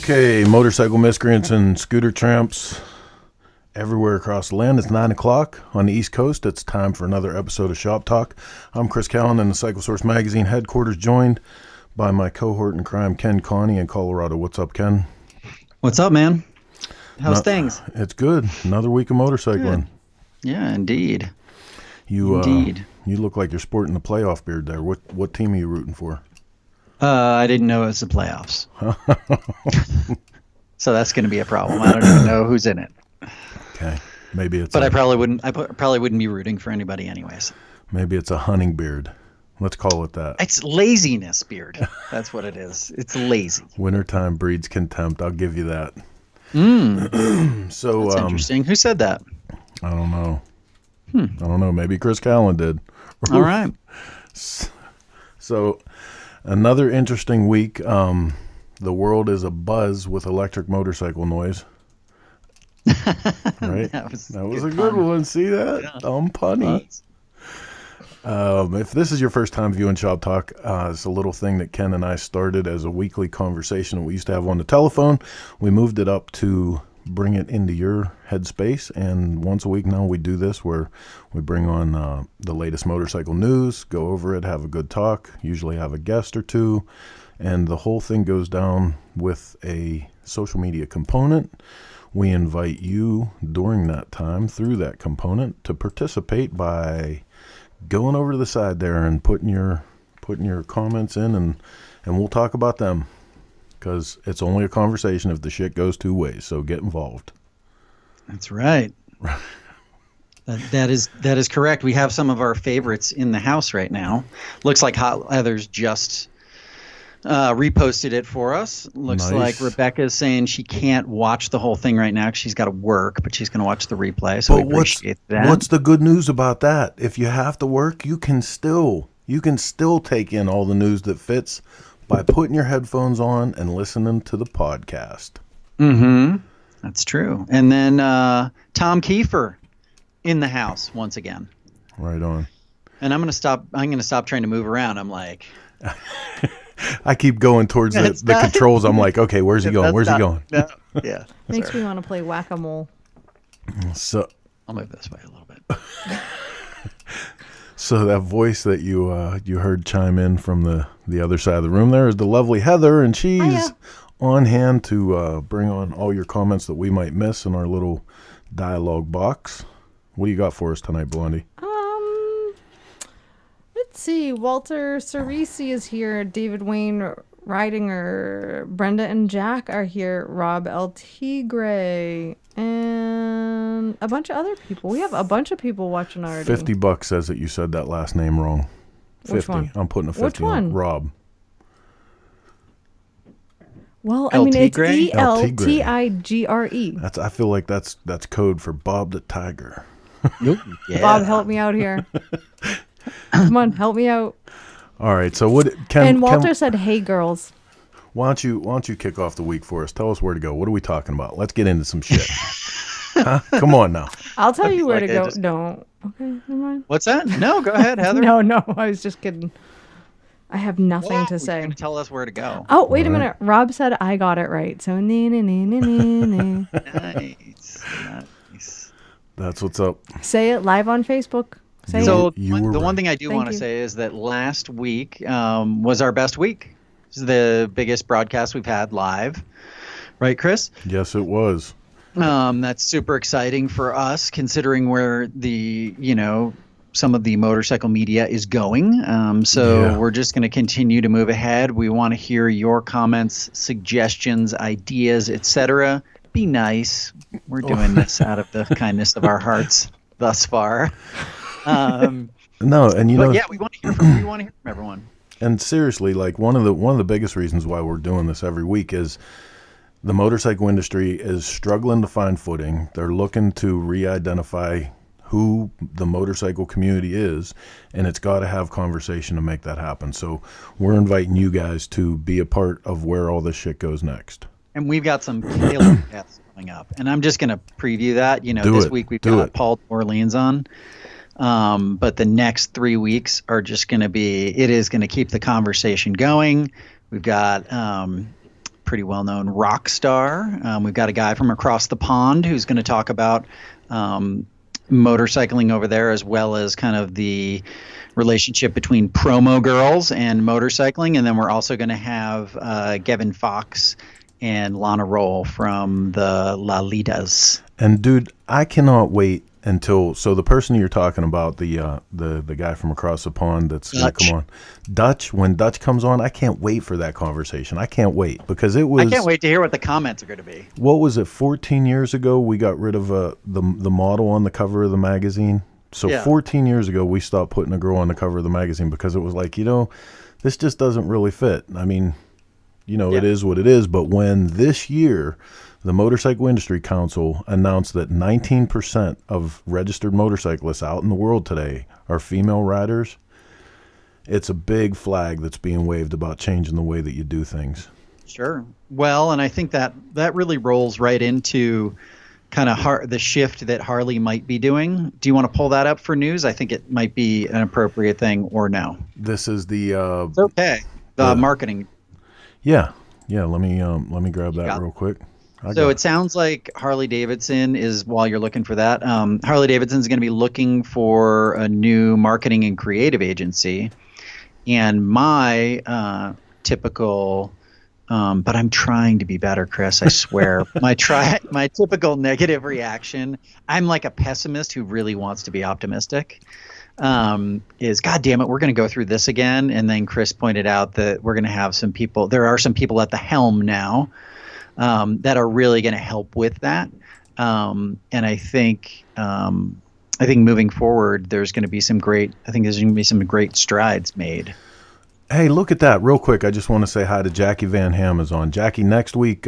Okay, motorcycle miscreants and scooter tramps everywhere across the land. It's 9 o'clock on the East Coast. It's time for another episode of Shop Talk. I'm Chris Callan in the Cycle Source Magazine headquarters, joined by my cohort in crime, Ken Connie in Colorado. What's up, Ken? What's up, man? How's things? It's good. Another week of motorcycling. Good. Yeah, indeed. You look like you're sporting the playoff beard there. What team are you rooting for? I didn't know it was the playoffs. So that's going to be a problem. I don't even know who's in it. Okay. Maybe it's. But I probably wouldn't be rooting for anybody anyways. Maybe it's a hunting beard. Let's call it that. It's laziness beard. That's what it is. It's lazy. Wintertime breeds contempt. I'll give you that. So that's interesting. Who said that? I don't know. I don't know. Maybe Chris Callan did. All right. So another interesting week. The world is abuzz with electric motorcycle noise. Right? That was a good one. See that? Yeah. Dumb punny. If this is your first time viewing Shop Talk, it's a little thing that Ken and I started as a weekly conversation that we used to have on the telephone. We moved it up to bring it into your headspace, and once a week now we do this where we bring on the latest motorcycle news, go over it, have a good talk, usually have a guest or two, and the whole thing goes down with a social media component. We invite you during that time through that component to participate by going over to the side there and putting your comments in, and we'll talk about them, because it's only a conversation if the shit goes two ways. So get involved. That's right. That is correct. We have some of our favorites in the house right now. Looks like Hot Leather's just reposted it for us. Looks like Rebecca's saying she can't watch the whole thing right now because she's got to work, but she's going to watch the replay. So we appreciate that. What's the good news about that? If you have to work, you can still take in all the news that fits by putting your headphones on and listening to the podcast. Mm-hmm. That's true. And then Tom Kiefer in the house once again. Right on. And I'm going to stop trying to move around. I'm like... I keep going towards the controls. I'm like, okay, where's he going? Where's he going? No. Yeah. Makes me want to play whack-a-mole. So I'll move this way a little bit. So that voice that you heard chime in from the other side of the room there is the lovely Heather, and she's on hand to bring on all your comments that we might miss in our little dialogue box. What do you got for us tonight, Blondie? Let's see. Walter Cerisi is here. David Wayne Ridinger, Brenda and Jack are here. Rob El Tigre, and a bunch of other people. We have a bunch of people watching already. $50 says that you said that last name wrong. 50. Which one? I'm putting a 50 Which one? on Rob. Well, I mean, it's ELTIGRE. I feel like that's code for Bob the Tiger. Nope. Yeah. Bob, help me out here. Come on, help me out. All right, so Walter said, "Hey, girls." Why don't you kick off the week for us? Tell us where to go. What are we talking about? Let's get into some shit. Huh? Come on now. I'll tell you where to go. No. Okay, never mind. What's that? No, go ahead, Heather. No, I was just kidding. I have nothing to say. Tell us where to go. Oh, wait a minute. Rob said I got it right. So Nice. That's what's up. Say it live on Facebook. The one thing I do want to say is that last week was our best week. This is the biggest broadcast we've had live. Right, Chris? Yes, it was. That's super exciting for us, considering where some of the motorcycle media is going. We're just going to continue to move ahead. We want to hear your comments, suggestions, ideas, etc. Be nice. We're doing this out of the kindness of our hearts thus far. We want to hear from everyone. And seriously, like one of the biggest reasons why we're doing this every week is the motorcycle industry is struggling to find footing. They're looking to re-identify who the motorcycle community is, and it's got to have conversation to make that happen. So we're inviting you guys to be a part of where all this shit goes next. And we've got some killer guests coming up, and I'm just going to preview that. This week we've got Paul Orleans on. But the next 3 weeks are just going to be, it is going to keep the conversation going. We've got pretty well-known rock star. We've got a guy from across the pond who's going to talk about motorcycling over there, as well as kind of the relationship between promo girls and motorcycling. And then we're also going to have Gavin Fox and Lana Roll from the La Lidas. And dude, I cannot wait until, so the person you're talking about, the guy from across the pond that's going to come on, Dutch, when Dutch comes on, I can't wait for that conversation. I can't wait, because I can't wait to hear what the comments are going to be. What was it, 14 years ago we got rid of the model on the cover of the magazine? So 14 years ago we stopped putting a girl on the cover of the magazine because it was like, this just doesn't really fit. I mean, it is what it is. But when this year the Motorcycle Industry Council announced that 19% of registered motorcyclists out in the world today are female riders, it's a big flag that's being waved about changing the way that you do things. Sure. Well, and I think that really rolls right into kind of the shift that Harley might be doing. Do you want to pull that up for news? I think it might be an appropriate thing, or no? This is the it's okay. The marketing. Yeah. Let me grab that real quick. So it sounds like Harley-Davidson is, while you're looking for that, Harley-Davidson is going to be looking for a new marketing and creative agency. And my typical, but I'm trying to be better, Chris, I swear. my typical negative reaction, I'm like a pessimist who really wants to be optimistic, is, God damn it, we're going to go through this again. And then Chris pointed out that we're going to have there are some people at the helm now that are really going to help with that. And I think moving forward, there's going to be some great strides made. Hey, look at that real quick. I just want to say hi to Jackie Van Ham is on. Jackie, next week,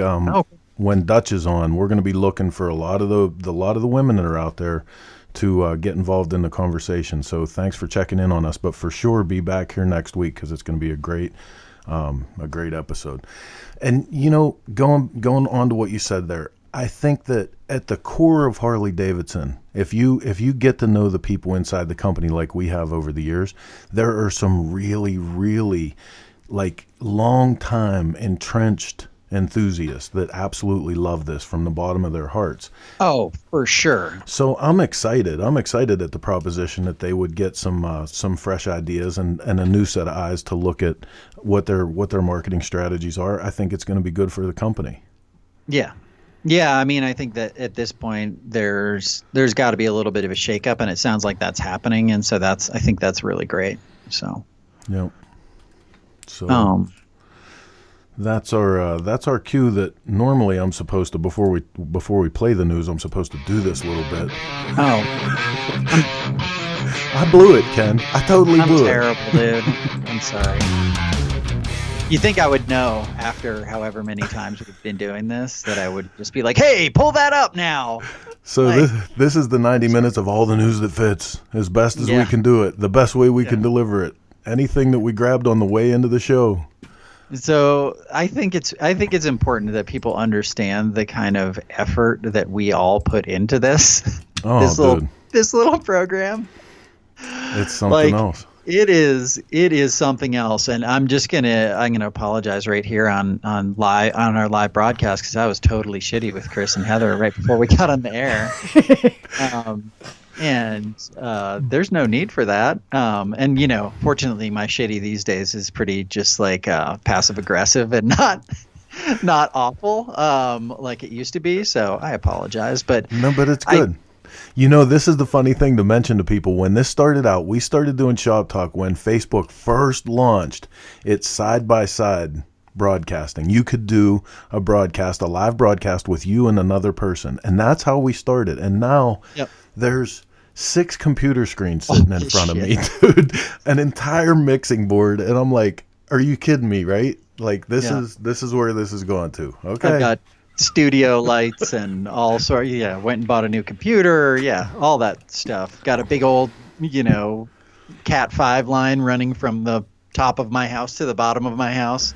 when Dutch is on, we're going to be looking for a lot of the women that are out there to get involved in the conversation. So thanks for checking in on us, but for sure be back here next week, because it's going to be a great episode. And going on to what you said there, I think that at the core of Harley-Davidson, if you get to know the people inside the company like we have over the years, there are some really, really like long time entrenched enthusiasts that absolutely love this from the bottom of their hearts. Oh, for sure. So I'm excited. I'm excited at the proposition that they would get some fresh ideas and a new set of eyes to look at what their marketing strategies are. I think it's going to be good for the company. Yeah. Yeah, I mean, I think that at this point there's got to be a little bit of a shakeup, and it sounds like that's happening, and so I think that's really great. So. Yep. So. That's our cue that normally I'm supposed to, before we play the news, I'm supposed to do this a little bit. Oh. I blew it, Ken. I totally blew it. I'm terrible, dude. I'm sorry. You think I would know after however many times we've been doing this that I would just be like, hey, pull that up now. So this is the 90 minutes of all the news that fits as best as we can do it, the best way we can deliver it. Anything that we grabbed on the way into the show. So I think it's important that people understand the kind of effort that we all put into this. Oh, this little program. It's something else. It is something else, and I'm gonna apologize right here on our live broadcast, because I was totally shitty with Chris and Heather right before we got on the air. And there's no need for that. And fortunately, my shitty these days is pretty just like passive aggressive and not awful like it used to be. So I apologize, but it's good. This is the funny thing to mention to people. When this started out, we started doing Shop Talk when Facebook first launched its side-by-side broadcasting. You could do a live broadcast with you and another person. And that's how we started. And now there's 6 computer screens sitting in front of me, dude. An entire mixing board. And I'm like, are you kidding me, right? Like, this is where this is going to. Okay. I've got studio lights and all sorts. Went and bought a new computer. All that stuff. Got a big old Cat 5 line running from the top of my house to the bottom of my house.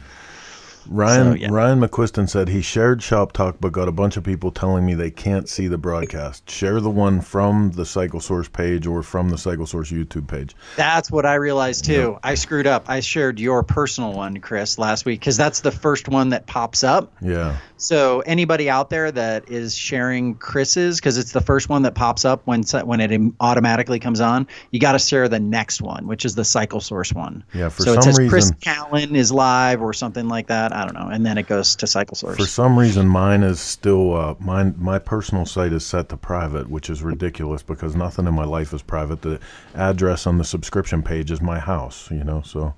Ryan McQuiston said he shared Shop Talk, but got a bunch of people telling me they can't see the broadcast. Share the one from the Cycle Source page or from the Cycle Source YouTube page. That's what I realized too. I screwed up. I shared your personal one, Chris, last week because that's the first one that pops up. Yeah. So anybody out there that is sharing Chris's, because it's the first one that pops up when it automatically comes on, you got to share the next one, which is the Cycle Source one. Yeah. For so some it says reason, Chris Callan is live or something like that. I don't know, and then it goes to Cycle Source. For some reason, mine is still my personal site is set to private, which is ridiculous because nothing in my life is private. The address on the subscription page is my house, so.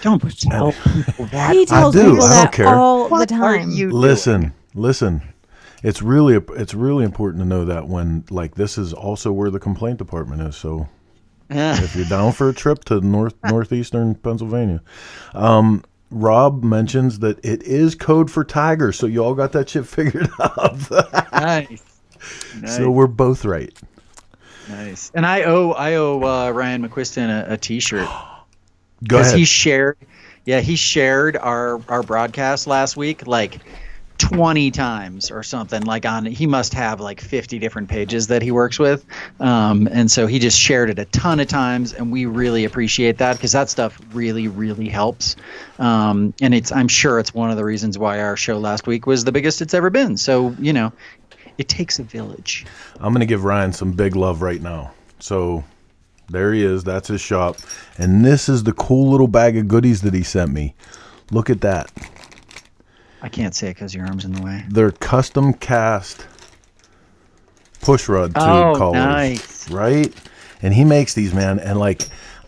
Don't tell people that. He tells people that all the time. Listen. It's really important to know that when this is also where the complaint department is. So if you're down for a trip to northeastern Pennsylvania, Rob mentions that it is code for tiger. So you all got that shit figured out. Nice. So we're both right. Nice. And I owe Ryan McQuiston a T-shirt. Go ahead. He shared our broadcast last week 20 times or something. He must have 50 different pages that he works with, and so he just shared it a ton of times, and we really appreciate that because that stuff really, really helps. And I'm sure it's one of the reasons why our show last week was the biggest it's ever been. So it takes a village. I'm gonna give Ryan some big love right now. So. There he is. That's his shop. And this is the cool little bag of goodies that he sent me. Look at that. I can't say it because your arm's in the way. They're custom cast push rod tube collars. Nice. Right? And he makes these, man. And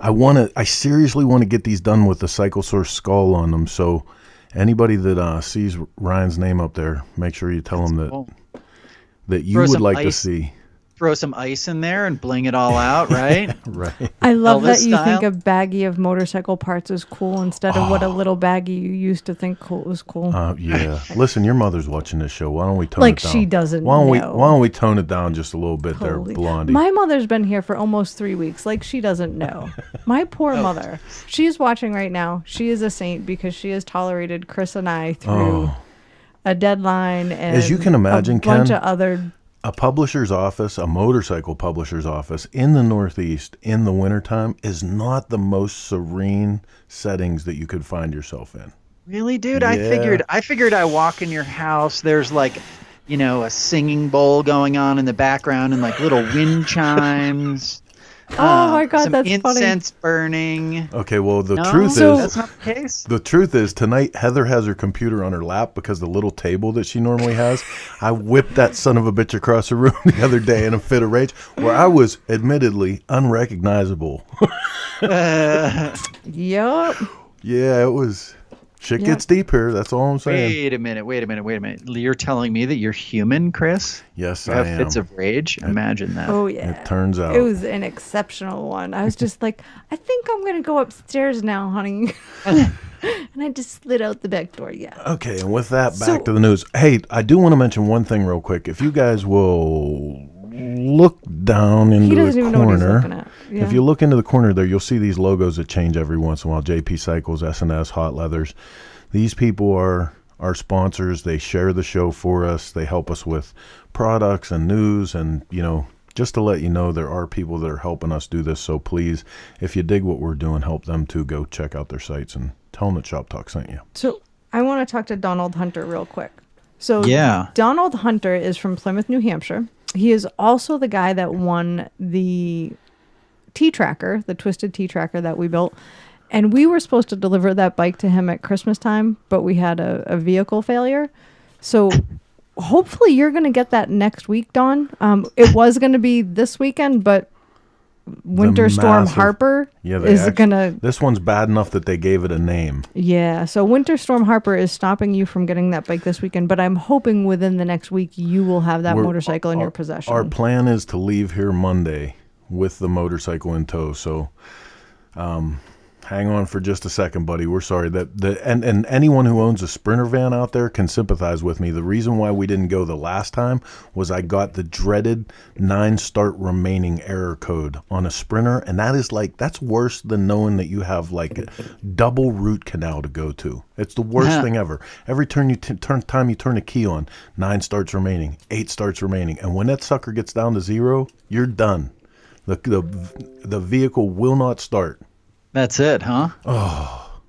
I seriously want to get these done with the Cycle Source skull on them. So anybody that sees Ryan's name up there, make sure you tell him that you would like to see. Throw some ice in there and bling it all out, right? Right. I love Elvis that you style. think a baggie of motorcycle parts is cool instead of what a little baggie you used to think was cool. Yeah. Listen, your mother's watching this show. Why don't we tone it down? She doesn't Why don't know. we tone it down just a little bit there, Blondie? My mother's been here for almost 3 weeks. She doesn't know. My poor mother. She's watching right now. She is a saint because she has tolerated Chris and I through a deadline and as you can imagine, a bunch Ken, of other... A publisher's office, a motorcycle publisher's office in the Northeast in the wintertime is not the most serene settings that you could find yourself in. Really, dude? Yeah. I figured I walk in your house, there's a singing bowl going on in the background and little wind chimes. Oh my God, some that's incense burning. Okay, well, the No? truth So- is... That's not the case? The truth is, tonight, Heather has her computer on her lap because the little table that she normally has, I whipped that son of a bitch across the room the other day in a fit of rage where I was admittedly unrecognizable. Yup. Yeah, it was... Shit gets deep here. That's all I'm saying. Wait a minute. You're telling me that you're human, Chris? Yes, You I have am. fits of rage? Imagine that. Oh, yeah. It turns out. It was an exceptional one. I was just I think I'm going to go upstairs now, honey. And I just slid out the back door, yeah. Okay, and with that, back to the news. Hey, I do want to mention one thing real quick. If you guys will look down into the corner, if you look into the corner there, you'll see these logos that change every once in a while. JP Cycles, S&S, Hot Leathers. These people are our sponsors. They share the show for us. They help us with products and news. And, just to let you know, there are people that are helping us do this. So please, if you dig what we're doing, help them too. Go check out their sites and tell them that Shop Talk sent you. So I want to talk to Donald Hunter real quick. So Donald Hunter is from Plymouth, New Hampshire. He is also the guy that won the T-Tracker, the Twisted T-Tracker that we built. And we were supposed to deliver that bike to him at Christmas time, but we had a vehicle failure. So hopefully you're going to get that next week, Don. It was going to be this weekend, but Winter Storm Harper is going to... This one's bad enough that they gave it a name. Yeah, so Winter Storm Harper is stopping you from getting that bike this weekend, but I'm hoping within the next week you will have that motorcycle in your possession. Our plan is to leave here Monday with the motorcycle in tow, so... Hang on for just a second, buddy. We're sorry and anyone who owns a Sprinter van out there can sympathize with me. The reason why we didn't go the last time was I got the dreaded 9 start remaining error code on a Sprinter, and that's worse than knowing that you have like a double root canal to go to. It's the worst thing ever. Every time you turn a key on, 9 starts remaining, 8 starts remaining, and when that sucker gets down to 0, you're done. The vehicle will not start. That's it, huh? Oh.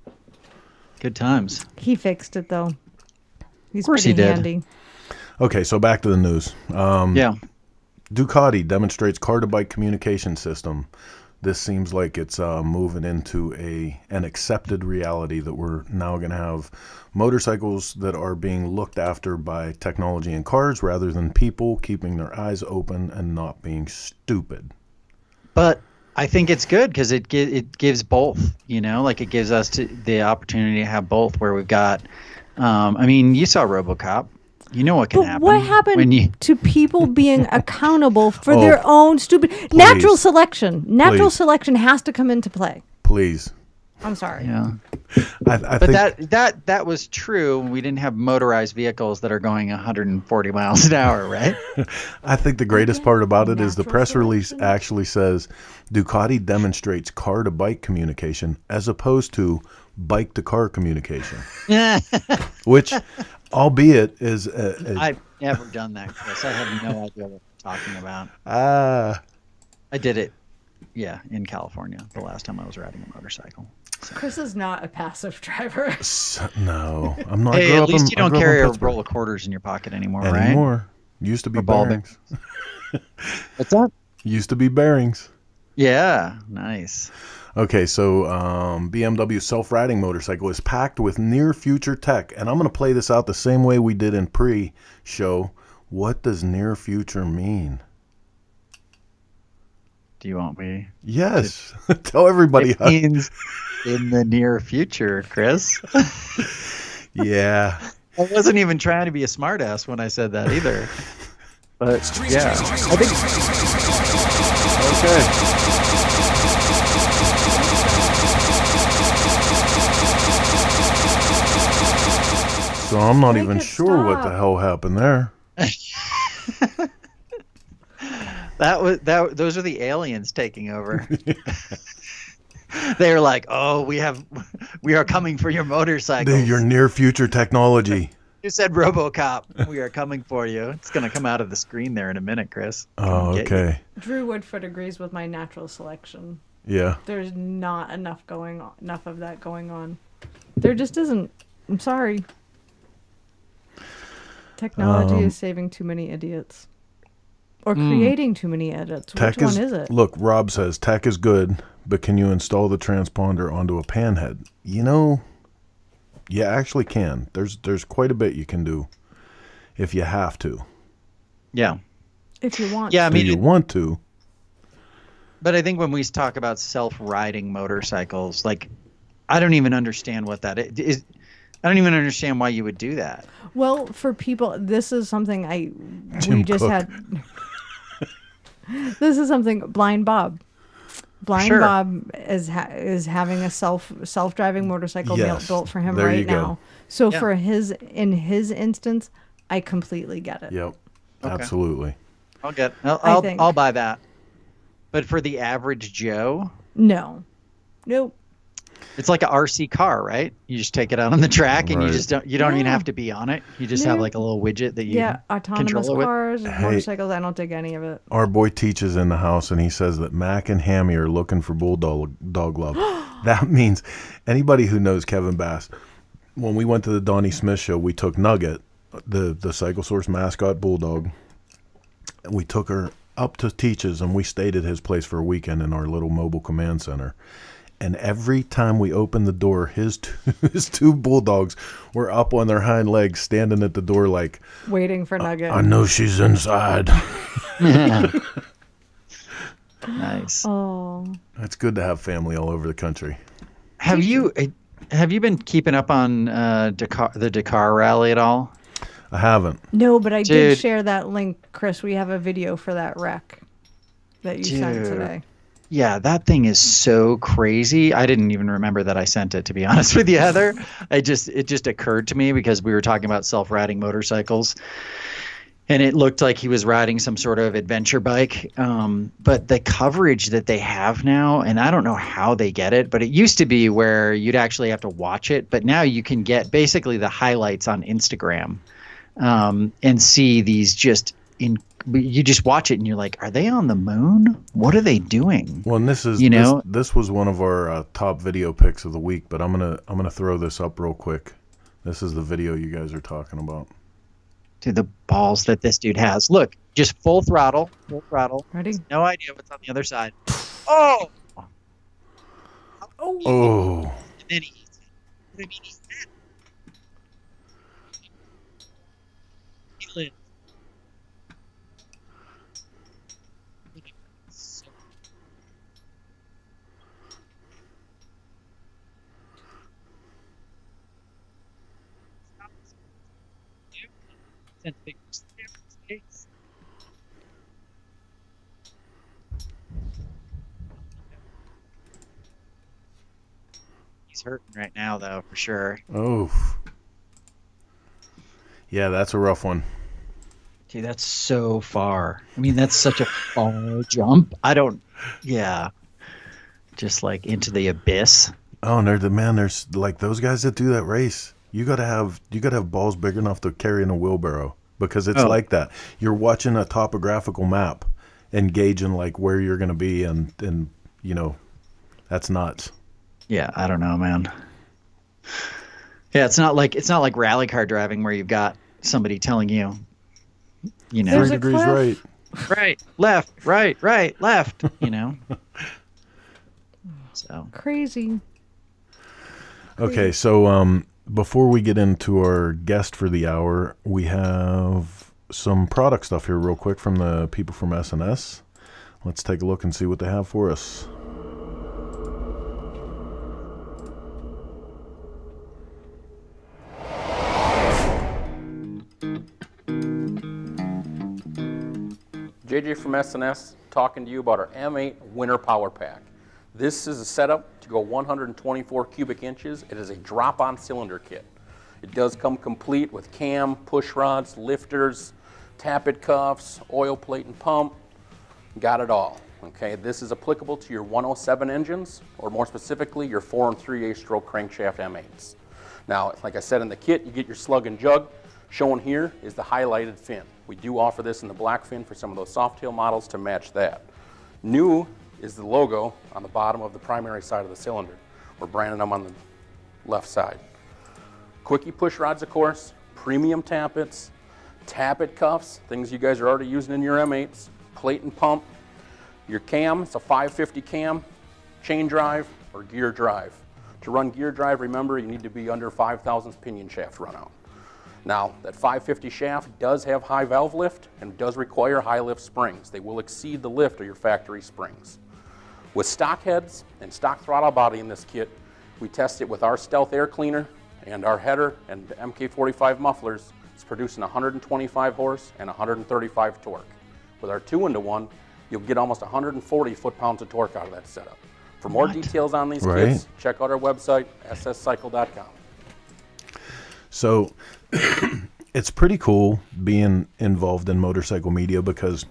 Good times. He fixed it, though. He's of course pretty he did. handy. Okay, so back to the news. Yeah. Ducati demonstrates car-to-bike communication system. This seems like it's moving into an accepted reality that we're now going to have motorcycles that are being looked after by technology in cars rather than people, keeping their eyes open and not being stupid. But I think it's good because it gives both, like it gives us the opportunity to have both where we've got, I mean, you saw RoboCop. You know what can happen. What happened to people being accountable for their own stupid natural selection? Natural selection has to come into play. Please. I'm sorry. Yeah. I but think that was true when we didn't have motorized vehicles that are going 140 miles an hour, right? I think the greatest part about it is the Natural press release selection. actually says Ducati demonstrates car-to-bike communication as opposed to bike-to-car communication, which, albeit, is... I've never done that, Chris. I have no idea what you're talking about. I did it, in California the last time I was riding a motorcycle. So. Chris is not a passive driver. No, I'm not. Hey, at least you don't carry a roll of quarters in your pocket anymore, right? Used to be Or ball bearings. What's that? Used to be bearings. Yeah, nice. Okay, so BMW self-riding motorcycle is packed with near-future tech, and I'm going to play this out the same way we did in pre-show. What does near future mean? Do you want me? Yes, tell everybody. It means in the near future, Chris. Yeah. I wasn't even trying to be a smartass when I said that either. But yeah, I think. Okay. So I'm not Make even it sure what the stop. hell happened there. Those are the aliens taking over. They're like, "Oh, we are coming for your motorcycle. Your near future technology." You said RoboCop. We are coming for you. It's gonna come out of the screen there in a minute, Chris. Oh, okay. Drew Woodford agrees with my natural selection. Yeah. There's not enough of that going on. There just isn't. I'm sorry. Technology is saving too many idiots. Or creating too many idiots. Which one is it? Look, Rob says tech is good, but can you install the transponder onto a Panhead? You actually can. There's quite a bit you can do if you have to. Yeah. If you want. Yeah, I mean, you want to. But I think when we talk about self-riding motorcycles, like, I don't even understand what that is. I don't even understand why you would do that. Well, for people, this is something Jim we just Cook. had. This is something Blind Bob. Sure. Bob is having a self-driving motorcycle Yes, built for him there you right go. now. So Yeah. in his instance, I completely get it. Yep. Okay. Absolutely. I'll buy that. But for the average Joe, No. Nope. it's like an RC car, right? You just take it out on the track and Right. you don't even Yeah. have to be on it. You just have No. like a little widget that you Autonomous control it with. cars, motorcycles, I don't dig any of it. Our boy teaches in the house, and he says that Mac and Hammy are looking for bulldog love. That means anybody who knows Kevin Bass. When we went to the Donnie Smith show, we took Nugget, the Cycle Source mascot bulldog, and we took her up to Teach's, and we stayed at his place for a weekend in our little mobile command center. And every time we opened the door, his two bulldogs were up on their hind legs, standing at the door like, Waiting for Nugget. I know she's inside. Nice. Oh. It's good to have family all over the country. Have you been keeping up on the Dakar rally at all? I haven't. No, but I Dude. did share that link, Chris. We have a video for that wreck that you sent Dude. today. Yeah, that thing is so crazy. I didn't even remember that I sent it, to be honest with you, Heather. It just occurred to me because we were talking about self-riding motorcycles, and it looked like he was riding some sort of adventure bike. But the coverage that they have now, and I don't know how they get it, but it used to be where you'd actually have to watch it, but now you can get basically the highlights on Instagram, and see these just in. You just watch it and you're like, are they on the moon? What are they doing? Well, and this is this was one of our top video picks of the week, but I'm gonna throw this up real quick. This is the video you guys are talking about. To the balls that this dude has. Look, just full throttle. Ready? No idea what's on the other side. Oh! Oh. And then he eats it. What do you mean he's dead? He lives. He's hurting right now, though, for sure. Oh. Yeah, that's a rough one. Dude, that's so far. I mean, that's such a far jump. Yeah. Just like into the abyss. Oh, and there's like those guys that do that race. You gotta have balls big enough to carry in a wheelbarrow, because it's like that. You're watching a topographical map and gauging like where you're gonna be, and you know, that's nuts. Yeah, I don't know, man. Yeah, it's not like rally car driving where you've got somebody telling you, you know, 3 degrees right, left, right, left, you know. So crazy. Okay, so before we get into our guest for the hour, we have some product stuff here real quick from the people from S&S. Let's take a look and see what they have for us. JJ from S&S talking to you about our M8 Winter Power Pack. This is a setup to go 124 cubic inches. It is a drop-on cylinder kit. It does come complete with cam, push rods, lifters, tappet cuffs, oil plate and pump. Got it all. Okay, this is applicable to your 107 engines, or more specifically, your 4 3/8 stroke crankshaft M8s. Now, like I said in the kit, you get your slug and jug. Shown here is the highlighted fin. We do offer this in the black fin for some of those Softail models to match that. New is the logo on the bottom of the primary side of the cylinder. We're branding them on the left side. Quickie push rods, of course, premium tappets, tappet cuffs, things you guys are already using in your M8s, plate and pump. Your cam, it's a 550 cam, chain drive or gear drive. To run gear drive, remember, you need to be under 5 thousandths pinion shaft run out. Now, that 550 shaft does have high valve lift and does require high lift springs. They will exceed the lift of your factory springs. With stock heads and stock throttle body in this kit, we test it with our Stealth air cleaner and our header and MK45 mufflers. It's producing 125 horse and 135 torque. With our 2-into-1, you'll get almost 140 foot-pounds of torque out of that setup. For more details on these kits, check out our website, sscycle.com. So it's pretty cool being involved in motorcycle media, because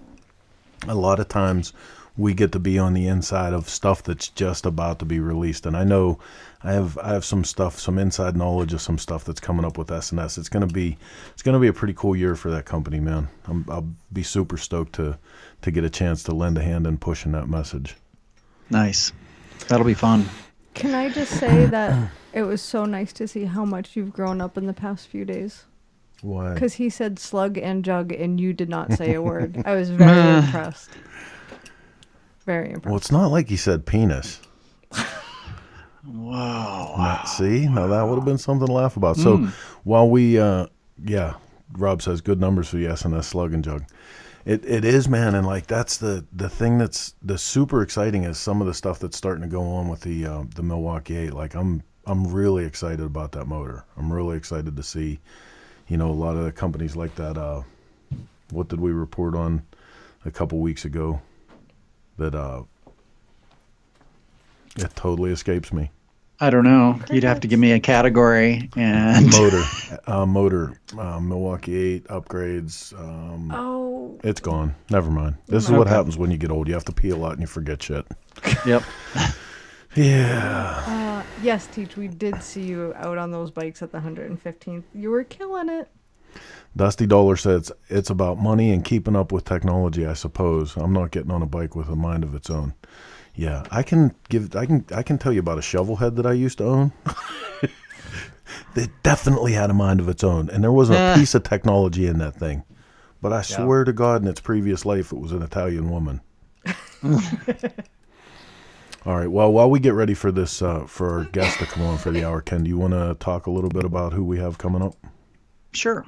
a lot of times we get to be on the inside of stuff that's just about to be released. And I know I have some stuff, some inside knowledge of some stuff that's coming up with S&S. It's gonna be a pretty cool year for that company, man. I'll be super stoked to get a chance to lend a hand in pushing that message. Nice. That'll be fun. Can I just say that it was so nice to see how much you've grown up in the past few days? Why? Because he said slug and jug and you did not say a word. I was very impressed. Very impressed. Well, it's not like he said penis. Whoa. See? Now that would have been something to laugh about. So while we, Rob says good numbers for the S&S slug and jug. It is, man, and like that's the thing that's the super exciting is some of the stuff that's starting to go on with the Milwaukee 8. Like I'm really excited about that motor. I'm really excited to see, a lot of the companies like that. What did we report on a couple weeks ago? That It totally escapes me. I don't know. You'd have to give me a category and motor, Milwaukee 8 upgrades. It's gone. Never mind. This is what happens when you get old. You have to pee a lot and you forget shit. Yep. Yeah. Yes, Teach, we did see you out on those bikes at the 115th. You were killing it. Dusty Dollar says it's about money and keeping up with technology, I suppose. I'm not getting on a bike with a mind of its own. Yeah, I can tell you about a shovel head that I used to own. It definitely had a mind of its own, and there wasn't a piece of technology in that thing. But I swear to God, in its previous life, it was an Italian woman. All right. Well, while we get ready for this, for our guest to come on for the hour, Ken, do you want to talk a little bit about who we have coming up? Sure.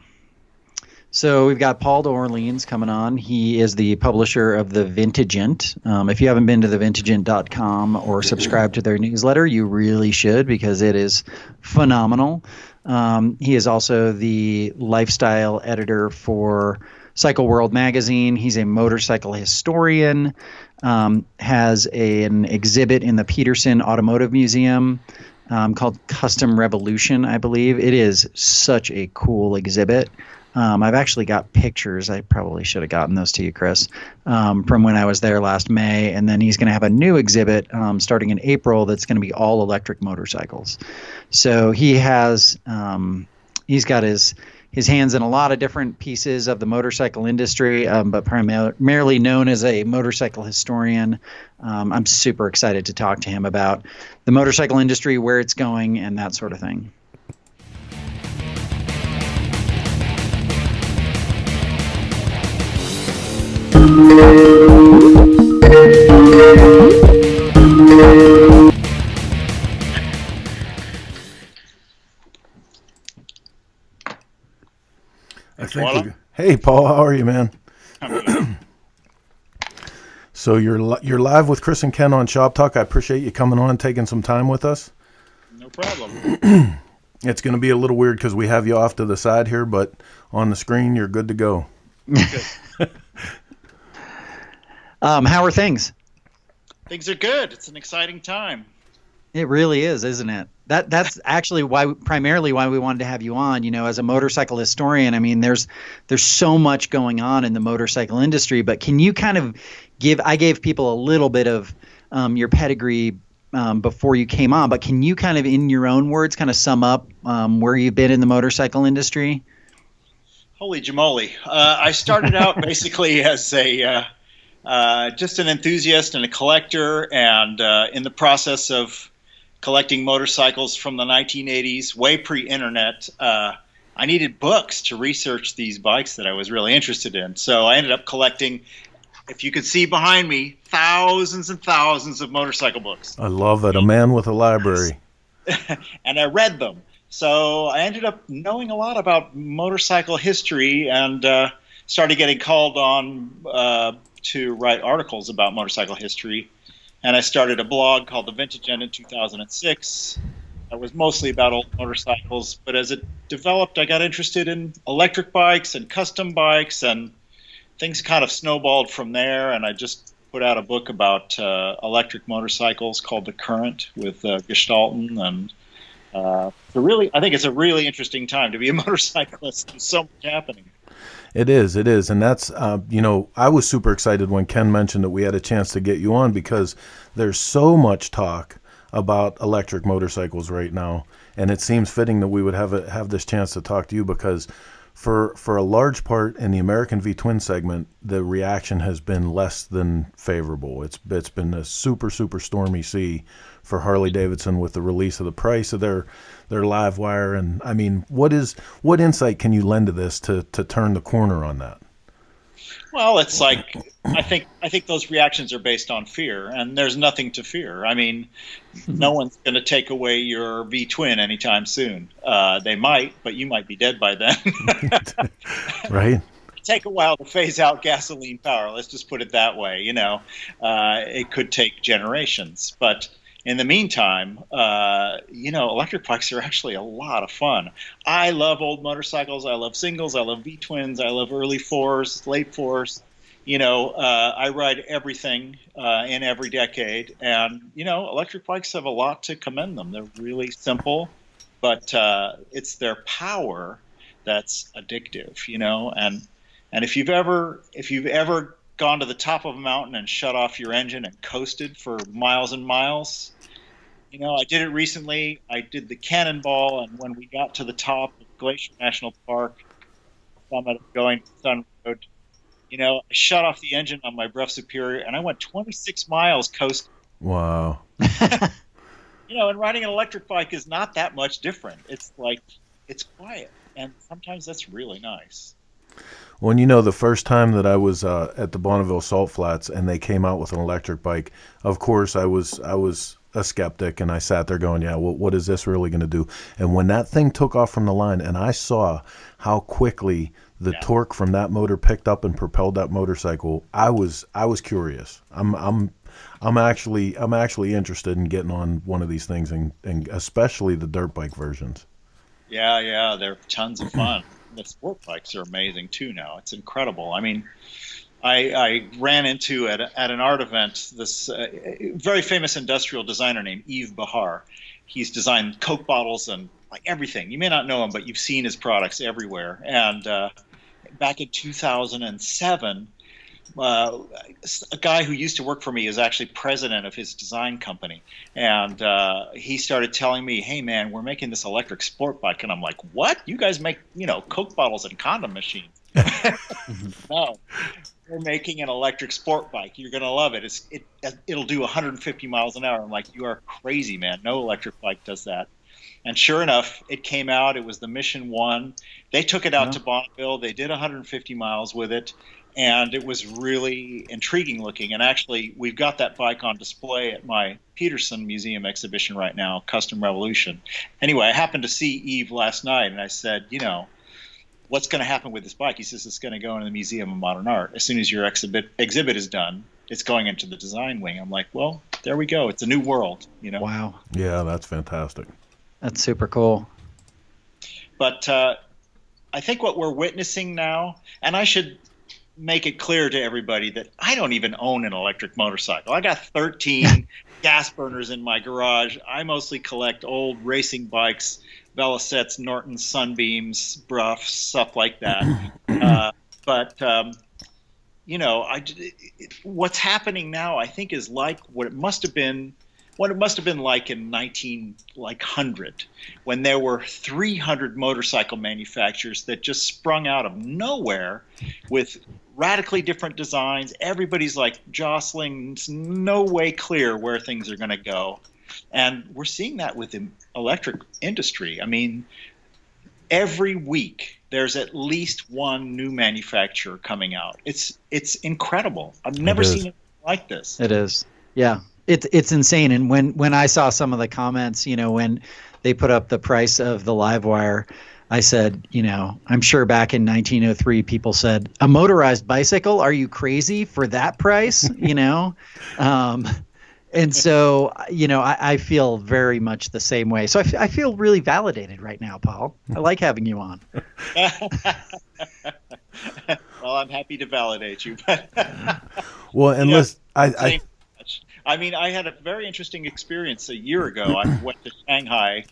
So we've got Paul d'Orleans coming on. He is the publisher of The Vintagent. If you haven't been to thevintagent.com or subscribed to their newsletter, you really should, because it is phenomenal. He is also the lifestyle editor for Cycle World magazine. He's a motorcycle historian, has an exhibit in the Peterson Automotive Museum called Custom Revolution, I believe. It is such a cool exhibit. I've actually got pictures. I probably should have gotten those to you, Chris, from when I was there last May. And then he's going to have a new exhibit starting in April that's going to be all electric motorcycles. So he has he's got his hands in a lot of different pieces of the motorcycle industry, but primarily known as a motorcycle historian. I'm super excited to talk to him about the motorcycle industry, where it's going, and that sort of thing. Hey, Paul, how are you, man? So you're live with Chris and Ken on Shop Talk. I appreciate you coming on and taking some time with us. No problem. It's going to be a little weird because we have you off to the side here, but on the screen, you're good to go. Good. How are things? Things are good. It's an exciting time. It really is, isn't it? That's actually primarily why we wanted to have you on. You know, as a motorcycle historian, I mean, there's so much going on in the motorcycle industry. But can you kind of I gave people a little bit of your pedigree before you came on, but can you kind of, in your own words, kind of sum up where you've been in the motorcycle industry? Holy jamoli. I started out basically as a just an enthusiast and a collector, and in the process of collecting motorcycles from the 1980s, way pre-internet, I needed books to research these bikes that I was really interested in. So I ended up collecting, if you could see behind me, thousands and thousands of motorcycle books. I love it. A man with a library. And I read them. So I ended up knowing a lot about motorcycle history, and started getting called on to write articles about motorcycle history. And I started a blog called The Vintagent in 2006. That was mostly about old motorcycles. But as it developed, I got interested in electric bikes and custom bikes, and things kind of snowballed from there. And I just put out a book about electric motorcycles called The Current with Gestalten. And so really, I think it's a really interesting time to be a motorcyclist. There's so much happening. It is. And that's, I was super excited when Ken mentioned that we had a chance to get you on, because there's so much talk about electric motorcycles right now. And it seems fitting that we would have this chance to talk to you, because for a large part in the American V-twin segment, the reaction has been less than favorable. It's been a super, super stormy sea for Harley-Davidson with the release of the price of their live wire. And I mean, what insight can you lend to this to turn the corner on that? Well, it's like, I think those reactions are based on fear, and there's nothing to fear. I mean, no one's going to take away your V-twin anytime soon. They might, but you might be dead by then. Right. Take a while to phase out gasoline power. Let's just put it that way. It could take generations, but in the meantime, electric bikes are actually a lot of fun. I love old motorcycles. I love singles. I love V-twins. I love early fours, late fours. I ride everything in every decade, and electric bikes have a lot to commend them. They're really simple, but it's their power that's addictive, and if you've ever gone to the top of a mountain and shut off your engine and coasted for miles and miles, I did it recently. I did the cannonball, and when we got to the top of Glacier National Park, summit of going to Sun Road, I shut off the engine on my Breath Superior, and I went 26 miles coasting. Wow. And riding an electric bike is not that much different. It's quiet, and sometimes that's really nice. Well, the first time that I was at the Bonneville Salt Flats and they came out with an electric bike, of course I was a skeptic, and I sat there going, yeah, well, what is this really going to do? And when that thing took off from the line and I saw how quickly the torque from that motor picked up and propelled that motorcycle, I was curious. I'm actually interested in getting on one of these things, and especially the dirt bike versions. Yeah, they're tons of fun. The sport bikes are amazing too now. It's incredible. I mean, I ran into at an art event this very famous industrial designer named Yves Bahar. He's designed Coke bottles and like everything. You may not know him, but you've seen his products everywhere. And back in 2007, a guy who used to work for me is actually president of his design company, and he started telling me, "Hey man, we're making this electric sport bike," and I'm like, "What? You guys make Coke bottles and condom machines?" No, we're making an electric sport bike. You're gonna love it. It'll do 150 miles an hour. I'm like, you are crazy, man. No electric bike does that. And sure enough, it came out. It was the Mission 1. They took it out to Bonneville. They did 150 miles with it. And it was really intriguing looking. And actually, we've got that bike on display at my Peterson Museum exhibition right now, Custom Revolution. Anyway, I happened to see Yves last night, and I said, what's going to happen with this bike? He says, it's going to go into the Museum of Modern Art. As soon as your exhibit is done, it's going into the design wing. I'm like, well, there we go. It's a new world, Wow. Yeah, that's fantastic. That's super cool. But I think what we're witnessing now, and I should make it clear to everybody that I don't even own an electric motorcycle. I got 13 gas burners in my garage. I mostly collect old racing bikes, Velocets, Nortons, Sunbeams, Bruffs, stuff like that. What's happening now, I think, is like what it must have been like in 1900, when there were 300 motorcycle manufacturers that just sprung out of nowhere with radically different designs. Everybody's like jostling. It's no way clear where things are going to go. And we're seeing that with the electric industry. I mean, every week there's at least one new manufacturer coming out. It's incredible. I've never seen it like this. It is. Yeah. It's insane. And when I saw some of the comments, when they put up the price of the Livewire, I said, I'm sure back in 1903, people said, a motorized bicycle? Are you crazy for that price? And so, I feel very much the same way. So I feel really validated right now, Paul. I like having you on. Well, I'm happy to validate you. Well, and listen, I mean, I had a very interesting experience a year ago. I went to Shanghai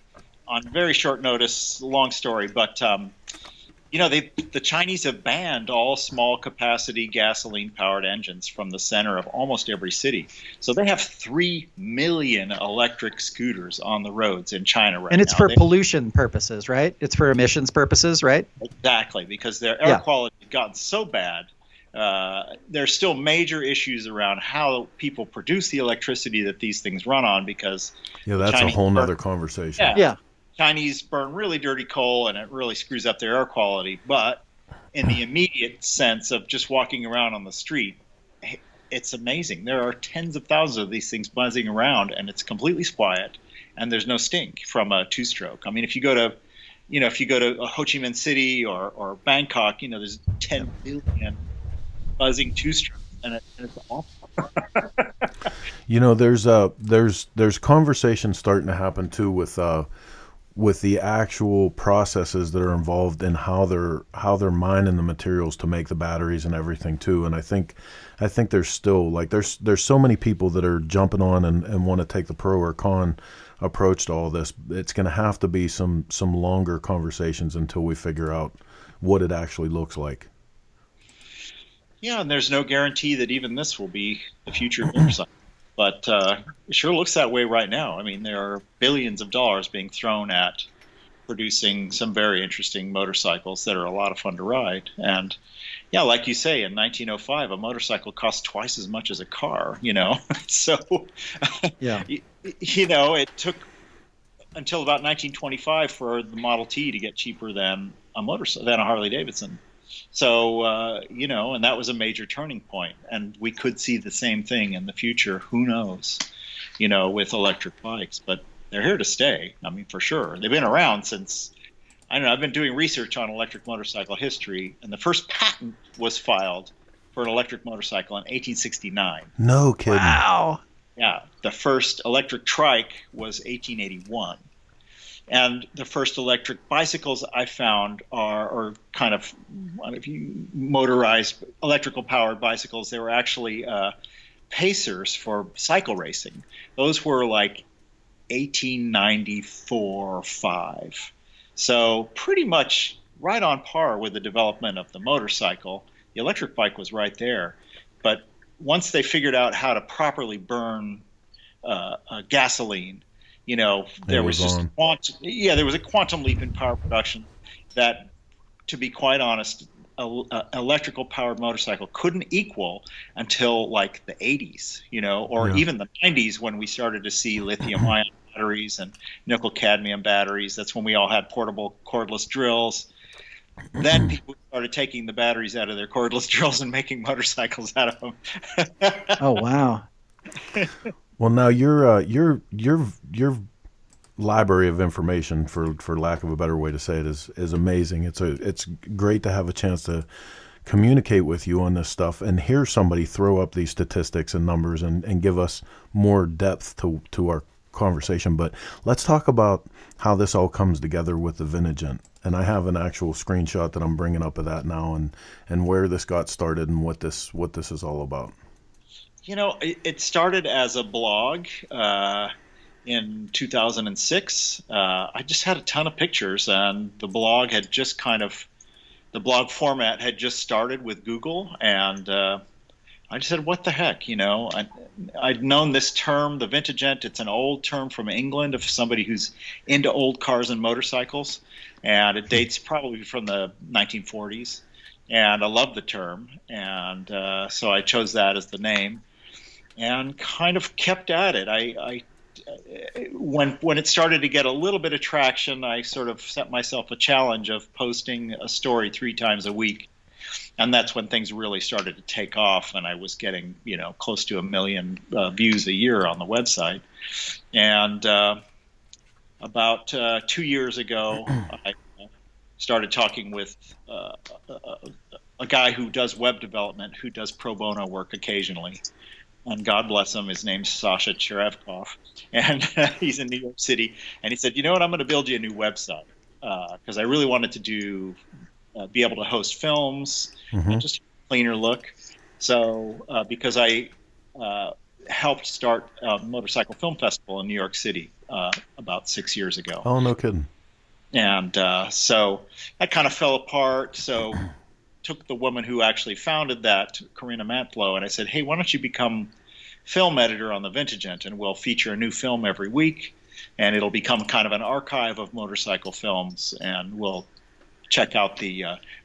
on very short notice, long story, but the Chinese have banned all small capacity gasoline powered engines from the center of almost every city. So they have 3 million electric scooters on the roads in China right now. And it's for pollution purposes, right? It's for emissions purposes, right? Exactly, because their air quality has gotten so bad. There's still major issues around how people produce the electricity that these things run on, because that's Chinese a whole nother conversation. Yeah. Chinese burn really dirty coal, and it really screws up their air quality. But in the immediate sense of just walking around on the street, it's amazing. There are tens of thousands of these things buzzing around, and it's completely quiet, and there's no stink from a two-stroke. I mean, if you go to Ho Chi Minh City or Bangkok, there's 10 billion buzzing two-strokes, and it's awful. There's conversation starting to happen too with with the actual processes that are involved in how they're mining the materials to make the batteries and everything too. And I think there's still like there's so many people that are jumping on and want to take the pro or con approach to all this. It's going to have to be some longer conversations until we figure out what it actually looks like. Yeah, and there's no guarantee that even this will be the future of motorcycles. But it sure looks that way right now. I mean, there are billions of dollars being thrown at producing some very interesting motorcycles that are a lot of fun to ride. And yeah, like you say, in 1905, a motorcycle cost twice as much as a car, you know. So, yeah, you know, it took until about 1925 for the Model T to get cheaper than a Harley-Davidson. So, you know, and that was a major turning point. And we could see the same thing in the future. Who knows, you know, with electric bikes. But they're here to stay. I mean, for sure. They've been around since, I don't know, I've been doing research on electric motorcycle history. And the first patent was filed for an electric motorcycle in 1869. No kidding. Wow. Yeah. The first electric trike was 1881. And the first electric bicycles I found are kind of motorized, electrical powered bicycles. They were actually pacers for cycle racing. Those were like 1894-5. So pretty much right on par with the development of the motorcycle. The electric bike was right there. But once they figured out how to properly burn gasoline, you know, there was just there was a quantum leap in power production that, to be quite honest, an electrical powered motorcycle couldn't equal until like the 80s, you know, or even the 90s, when we started to see lithium ion batteries and nickel cadmium batteries. That's when we all had portable cordless drills. Then people started taking the batteries out of their cordless drills and making motorcycles out of them. Oh, wow. Well, now your library of information, for lack of a better way to say it, is amazing. It's great to have a chance to communicate with you on this stuff and hear somebody throw up these statistics and numbers and give us more depth to our conversation. But let's talk about how this all comes together with the Vintage-Ent. And I have an actual screenshot that I'm bringing up of that now, and where this got started and what this is all about. You know, it started as a blog in 2006. I just had a ton of pictures, and the blog format had just started with Google, and I just said, what the heck, you know? I'd known this term, the Vintage-Ent. It's an old term from England of somebody who's into old cars and motorcycles, and it dates probably from the 1940s. And I love the term, and so I chose that as the name. And kind of kept at it. When it started to get a little bit of traction, I sort of set myself a challenge of posting a story 3 times a week, and that's when things really started to take off. And I was getting, you know, close to 1 million views a year on the website. And about 2 years ago, I started talking with a guy who does web development, who does pro bono work occasionally. And God bless him, his name's Sasha Cherevkov, and he's in New York City. And he said, you know what, I'm going to build you a new website, because I really wanted to be able to host films, and just a cleaner look. So because I helped start a motorcycle film festival in New York City about 6 years ago. Oh, no kidding. And so that kind of fell apart. So took the woman who actually founded that, Corinna Mantlo, and I said, hey, why don't you become film editor on the Vintage-Ent, and we'll feature a new film every week, and it'll become kind of an archive of motorcycle films, and we'll check out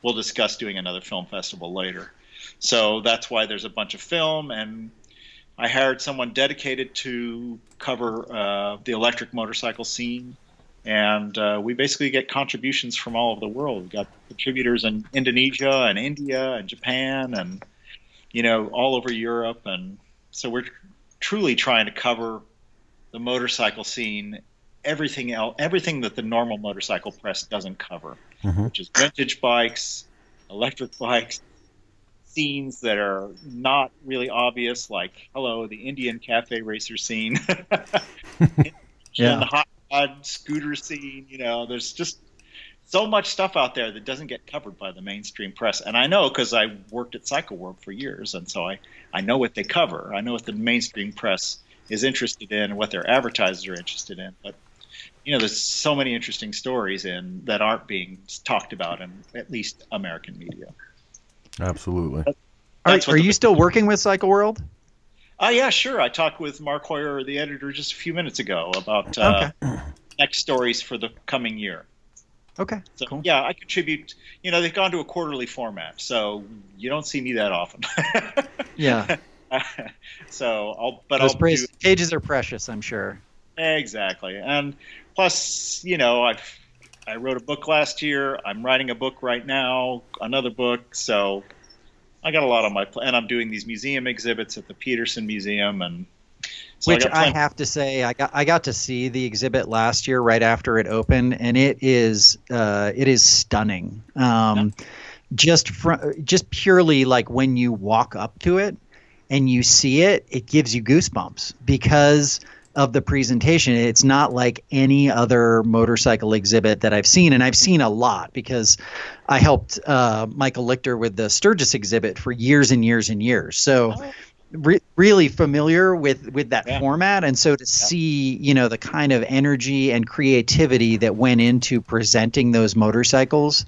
we'll discuss doing another film festival later. So that's why there's a bunch of film, and I hired someone dedicated to cover the electric motorcycle scene. And we basically get contributions from all over the world. We've got contributors in Indonesia and India and Japan and, you know, all over Europe. And so we're truly trying to cover the motorcycle scene, everything that the normal motorcycle press doesn't cover, which is vintage bikes, electric bikes, scenes that are not really obvious, like, hello, the Indian cafe racer scene. And the hot scooter scene. There's just so much stuff out there that doesn't get covered by the mainstream press. And I know because I worked at Cycle World for years, and so I know what they cover. I know what the mainstream press is interested in and what their advertisers are interested in. But there's so many interesting stories that aren't being talked about in at least American media. Absolutely. Are you still working with Cycle World? Yeah, sure. I talked with Mark Hoyer, the editor, just a few minutes ago about next stories for the coming year. Okay, so, cool. Yeah, I contribute. They've gone to a quarterly format, so you don't see me that often. Yeah. Those pages are precious, I'm sure. Exactly, and plus, I wrote a book last year. I'm writing a book right now, another book. So I got a lot on my plate, and I'm doing these museum exhibits at the Peterson Museum, and so I have to say, I got to see the exhibit last year right after it opened, and it is stunning. Just purely like when you walk up to it and you see it, it gives you goosebumps because of the presentation. It's not like any other motorcycle exhibit that I've seen, and I've seen a lot because I helped Michael Lichter with the Sturgis exhibit for years and years and years. So really familiar with that format, and so to see the kind of energy and creativity that went into presenting those motorcycles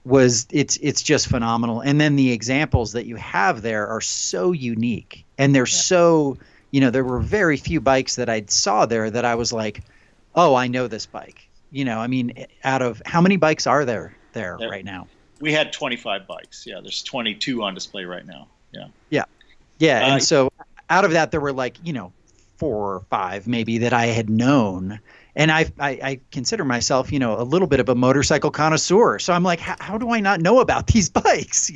it's just phenomenal. And then the examples that you have there are so unique, and they're so there were very few bikes that I saw there that I was like, oh, I know this bike. Out of how many bikes are there right now? We had 25 bikes. Yeah, there's 22 on display right now. Yeah. And so out of that, there were 4 or 5 maybe that I had known. And I consider myself, a little bit of a motorcycle connoisseur. So I'm like, how do I not know about these bikes?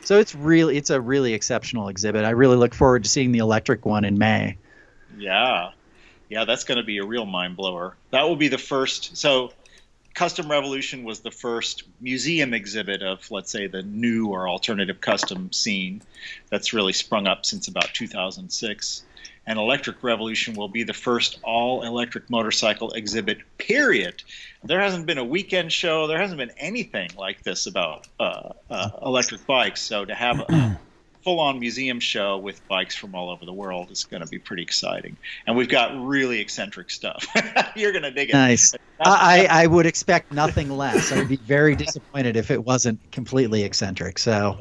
So it's a really exceptional exhibit. I really look forward to seeing the electric one in May. Yeah, that's going to be a real mind blower. That will be the first. So Custom Revolution was the first museum exhibit of, let's say, the new or alternative custom scene that's really sprung up since about 2006. And Electric Revolution will be the first all-electric motorcycle exhibit, period. There hasn't been a weekend show. There hasn't been anything like this about electric bikes. So to have a full-on museum show with bikes from all over the world is going to be pretty exciting. And we've got really eccentric stuff. You're going to dig it. Nice. I would expect nothing less. I would be very disappointed if it wasn't completely eccentric. So,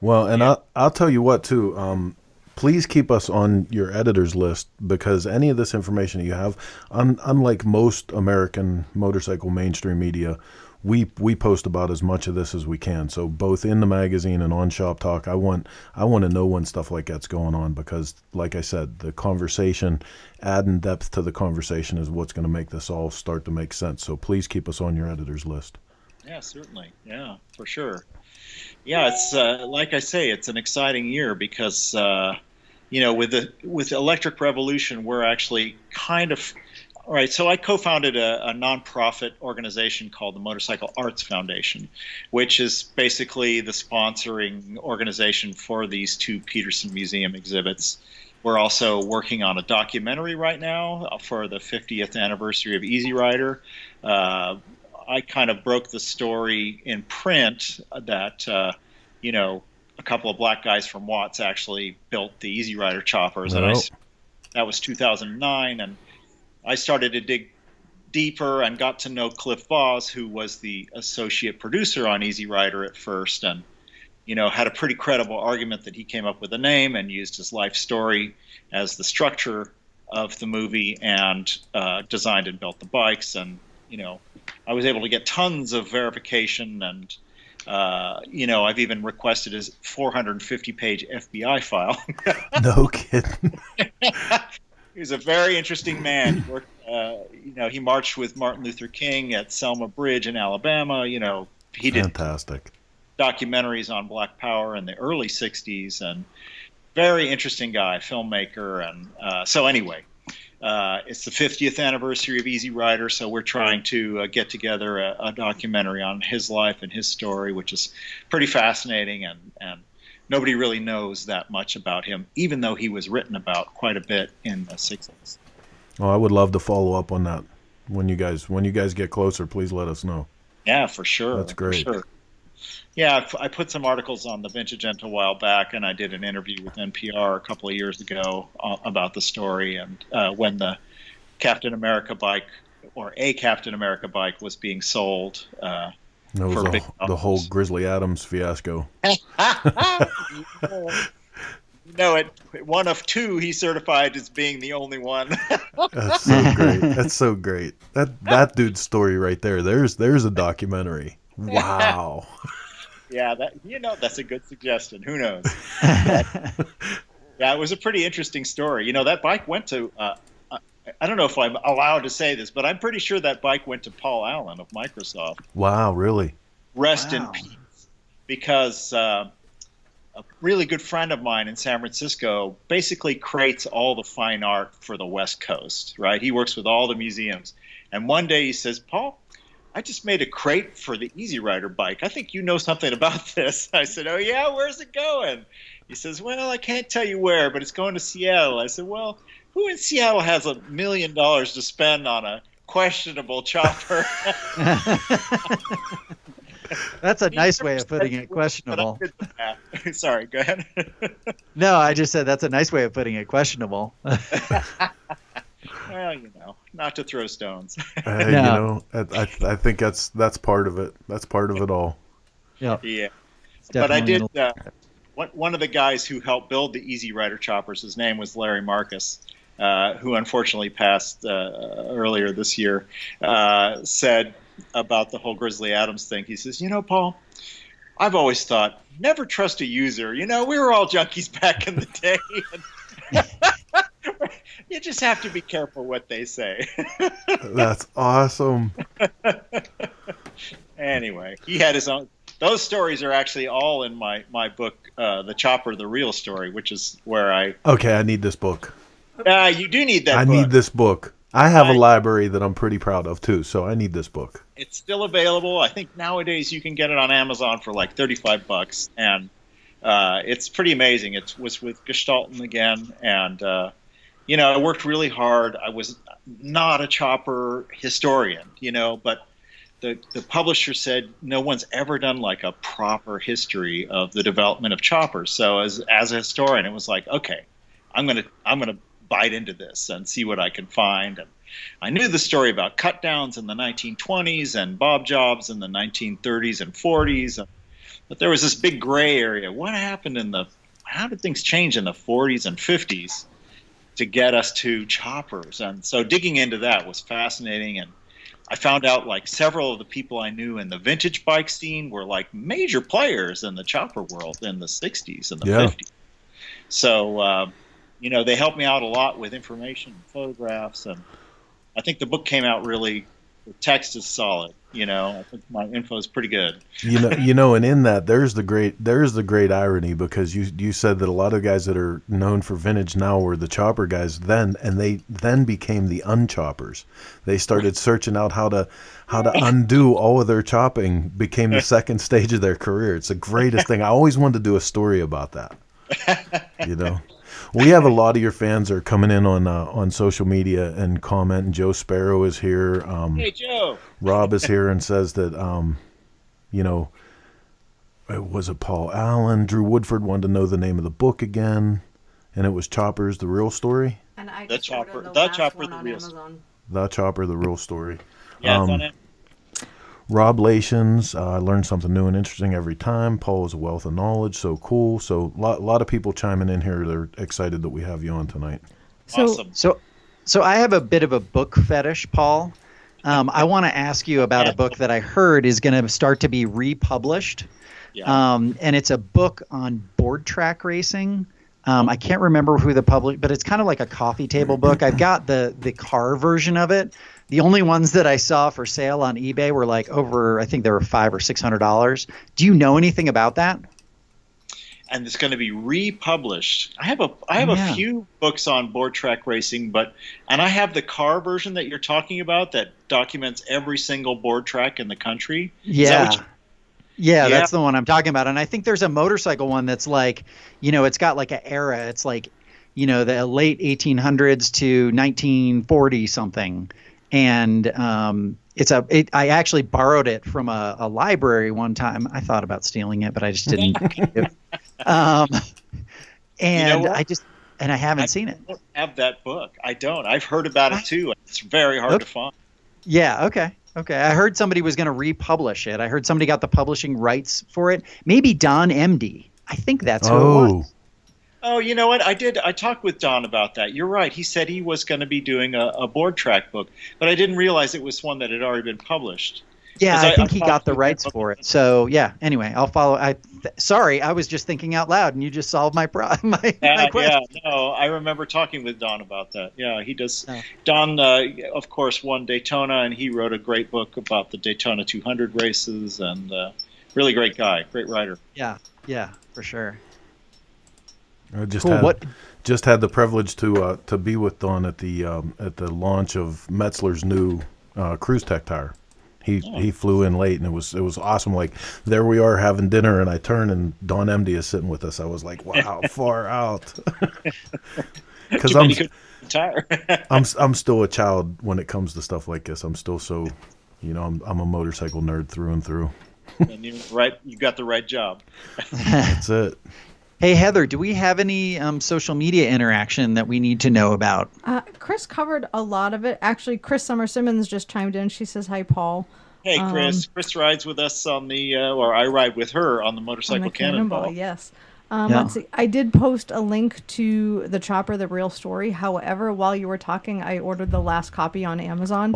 well, and I'll tell you what, too. Please keep us on your editor's list, because any of this information you have, unlike most American motorcycle mainstream media, we post about as much of this as we can. So both in the magazine and on ShopTalk, I want to know when stuff like that's going on, because, like I said, the conversation, adding depth to the conversation is what's going to make this all start to make sense. So please keep us on your editor's list. Yeah, certainly. Yeah, for sure. Yeah, it's like I say, it's an exciting year because with Electric Revolution, we're actually kind of all right. So I co-founded a nonprofit organization called the Motorcycle Arts Foundation, which is basically the sponsoring organization for these 2 Peterson Museum exhibits. We're also working on a documentary right now for the 50th anniversary of Easy Rider. I kind of broke the story in print that a couple of black guys from Watts actually built the Easy Rider choppers, and that was 2009. And I started to dig deeper and got to know Cliff Voss, who was the associate producer on Easy Rider at first, and had a pretty credible argument that he came up with a name and used his life story as the structure of the movie, and designed and built the bikes. And I was able to get tons of verification, and I've even requested his 450-page FBI file. No kidding. He was a very interesting man. He worked, he marched with Martin Luther King at Selma Bridge in Alabama. He did fantastic documentaries on Black Power in the early 60s, and very interesting guy, filmmaker. And so anyway, it's the 50th anniversary of Easy Rider, so we're trying to get together a documentary on his life and his story, which is pretty fascinating, and nobody really knows that much about him, even though he was written about quite a bit in the 60s. Oh, I would love to follow up on that. When you guys get closer, please let us know. Yeah, for sure. That's great. For sure. Yeah, I put some articles on the Vintage Gent a while back, and I did an interview with NPR a couple of years ago about the story and when the Captain America bike, or a Captain America bike, was being sold. That was the whole Grizzly Adams fiasco. It. One of two he certified as being the only one. That's so great. That's so great. That dude's story right there. There's a documentary. Wow. Yeah, that's a good suggestion. Who knows? Yeah, it was a pretty interesting story. That bike went to. I don't know if I'm allowed to say this, but I'm pretty sure that bike went to Paul Allen of Microsoft. Wow, really? Rest in peace. Because a really good friend of mine in San Francisco basically creates all the fine art for the West Coast, right? He works with all the museums. And one day he says, Paul, I just made a crate for the Easy Rider bike. I think you know something about this. I said, oh, yeah? Where's it going? He says, well, I can't tell you where, but it's going to Seattle. I said, well, who in Seattle has $1 million to spend on a questionable chopper? That's a nice way of putting it, questionable. Sorry, go ahead. No, I just said that's a nice way of putting it, questionable. Well, not to throw stones. No. I think that's part of it. That's part of it all. Yeah. Yeah. But I did. One of the guys who helped build the Easy Rider choppers, his name was Larry Marcus, who unfortunately passed earlier this year, said about the whole Grizzly Adams thing. He says, Paul, I've always thought, never trust a user. We were all junkies back in the day. You just have to be careful what they say. That's awesome. Anyway, he had his own. Those stories are actually all in my book, The Chopper, The Real Story, which is where I... Okay, I need this book. You do need that book. I need this book. I have a library that I'm pretty proud of, too, so I need this book. It's still available. I think nowadays you can get it on Amazon for like $35, and it's pretty amazing. It was with Gestalten again, and, I worked really hard. I was not a chopper historian, but the publisher said no one's ever done like a proper history of the development of choppers. So as a historian, it was like, okay, I'm gonna bite into this and see what I can find. And I knew the story about cut downs in the 1920s and bob jobs in the 1930s and 40s, but there was this big gray area. What happened how did things change in the 40s and 50s to get us to choppers? And so digging into that was fascinating, and I found out like several of the people I knew in the vintage bike scene were like major players in the chopper world in the 60s and the 50s. So, they helped me out a lot with information and photographs, and I think the book came out really, the text is solid. I think my info is pretty good. And in that there's the great irony, because you said that a lot of guys that are known for vintage now were the chopper guys then, and they then became the unchoppers. They started searching out how to undo all of their chopping, became the second stage of their career. It's the greatest thing. I always wanted to do a story about that. We have a lot of your fans are coming in on social media and commenting. Joe Sparrow is here. Hey, Joe. Rob is here and says that, was it Paul Allen? Drew Woodford wanted to know the name of the book again, and it was Chopper's The Real Story. And I The just Chopper, ordered The Chopper, one The on Real Amazon. The Chopper, The Real Story. Yeah, it's on it. Rob Lations, I learned something new and interesting every time. Paul is a wealth of knowledge, so cool. So a lot of people chiming in here. They're excited that we have you on tonight. Awesome. So I have a bit of a book fetish, Paul. I want to ask you about a book that I heard is going to start to be republished. Yeah. And it's a book on board track racing. I can't remember who the publisher, but it's kind of like a coffee table book. I've got the car version of it. The only ones that I saw for sale on eBay were like over, I think they were $500 or $600. Do you know anything about that? And it's going to be republished. I have a few books on board track racing, and I have the car version that you're talking about that documents every single board track in the country. Yeah. Yeah, that's the one I'm talking about. And I think there's a motorcycle one that's like, it's got like an era. It's like, the late 1800s to 1940 something. And I actually borrowed it from a library one time. I thought about stealing it, but I just didn't. And I haven't seen it. I don't have that book. I don't. I've heard about it too. It's very hard to find. Yeah. Okay. I heard somebody was going to republish it. I heard somebody got the publishing rights for it. Maybe Don MD. I think that's who it was. Oh, you know what? I talked with Don about that. You're right. He said he was going to be doing a board track book, but I didn't realize it was one that had already been published. Yeah, I think he got the rights for it. So yeah. Anyway, I'll follow. Sorry, I was just thinking out loud, and you just solved my question. Yeah, no, I remember talking with Don about that. Yeah, he does. Oh. Don, of course, won Daytona, and he wrote a great book about the Daytona 200 races, and really great guy, great writer. Yeah, for sure. I just had the privilege to be with Don at the launch of Metzler's new Cruise Tech tire. He flew in late, and it was awesome. Like, there we are having dinner, and I turn, and Don MD is sitting with us. I was like, wow, far out. Because I'm still a child when it comes to stuff like this. I'm still so, I'm a motorcycle nerd through and through. And you got the right job. That's it. Hey, Heather, do we have any social media interaction that we need to know about? Chris covered a lot of it. Actually, Chris Summer-Simmons just chimed in. She says, hi, Paul. Hey, Chris. Chris rides with us on or I ride with her on the motorcycle Cannonball. Yes. Let's see. I did post a link to the Chopper, The Real Story. However, while you were talking, I ordered the last copy on Amazon.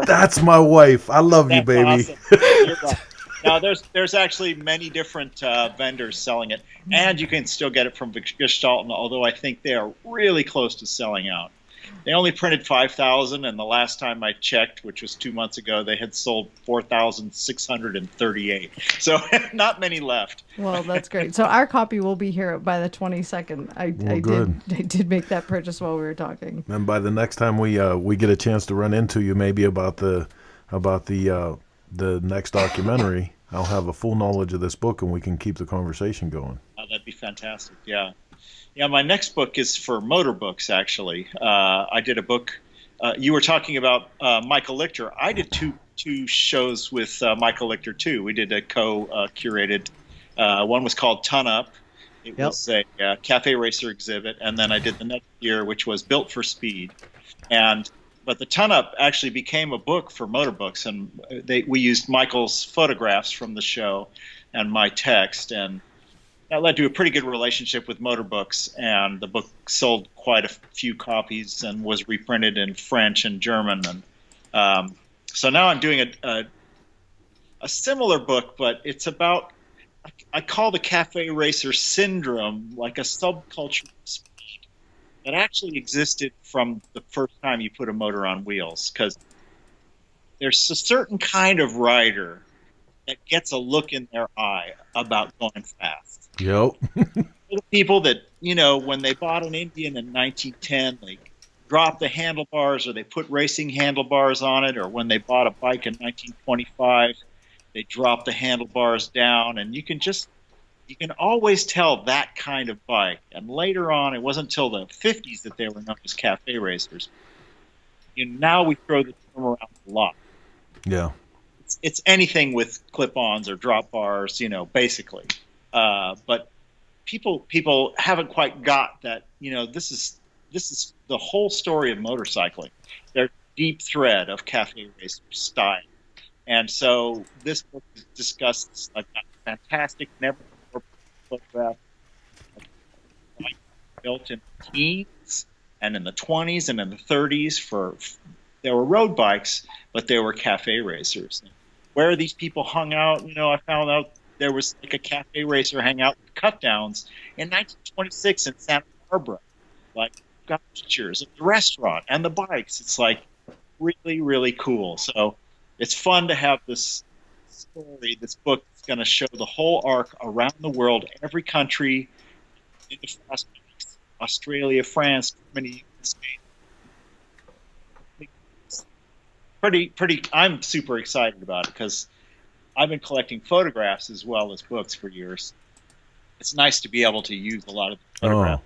That's my wife. I love you, baby. Awesome. You're right. Now, there's actually many different vendors selling it, and you can still get it from Gestalten, although I think they are really close to selling out. They only printed 5,000, and the last time I checked, which was 2 months ago, they had sold 4,638. So not many left. Well, that's great. So our copy will be here by the 22nd. I did make that purchase while we were talking. And by the next time we get a chance to run into you, maybe about the next documentary, I'll have a full knowledge of this book, and we can keep the conversation going. Oh, that'd be fantastic. Yeah. My next book is for motor books. Actually, I did a book. You were talking about Michael Lichter. I did two shows with Michael Lichter too. We did a co-curated. One was called Ton Up. It was a cafe racer exhibit, and then I did the next year, which was Built for Speed, But the Ton Up actually became a book for motor books, and we used Michael's photographs from the show and my text, and that led to a pretty good relationship with motor books, and the book sold quite a few copies and was reprinted in French and German. And so now I'm doing a similar book, but it's about, I call the cafe racer syndrome like a subculture of speed that actually existed from the first time you put a motor on wheels, because there's a certain kind of rider that gets a look in their eye about going fast. Yep. The people that, when they bought an Indian in 1910, they dropped the handlebars, or they put racing handlebars on it, or when they bought a bike in 1925, they dropped the handlebars down, and you can always tell that kind of bike. And later on, it wasn't until the 50s that they were known as cafe racers. Now we throw the term around a lot. Yeah. It's anything with clip-ons or drop bars, basically. But people haven't quite got that. This is the whole story of motorcycling. There's a deep thread of cafe racer style, and so this book discusses like that fantastic, never before photograph built in the teens and in the 20s and in the 30s. There were road bikes, but there were cafe racers. Where these people hung out, I found out there was like a cafe racer hang out with cut downs in 1926 in Santa Barbara. Like, got pictures of the restaurant and the bikes. It's like really, really cool. So it's fun to have this story, this book that's going to show the whole arc around the world, every country, in the fast bikes, Australia, France, Germany, Spain. Pretty. I'm super excited about it because I've been collecting photographs as well as books for years. it's nice to be able to use a lot of the photographs.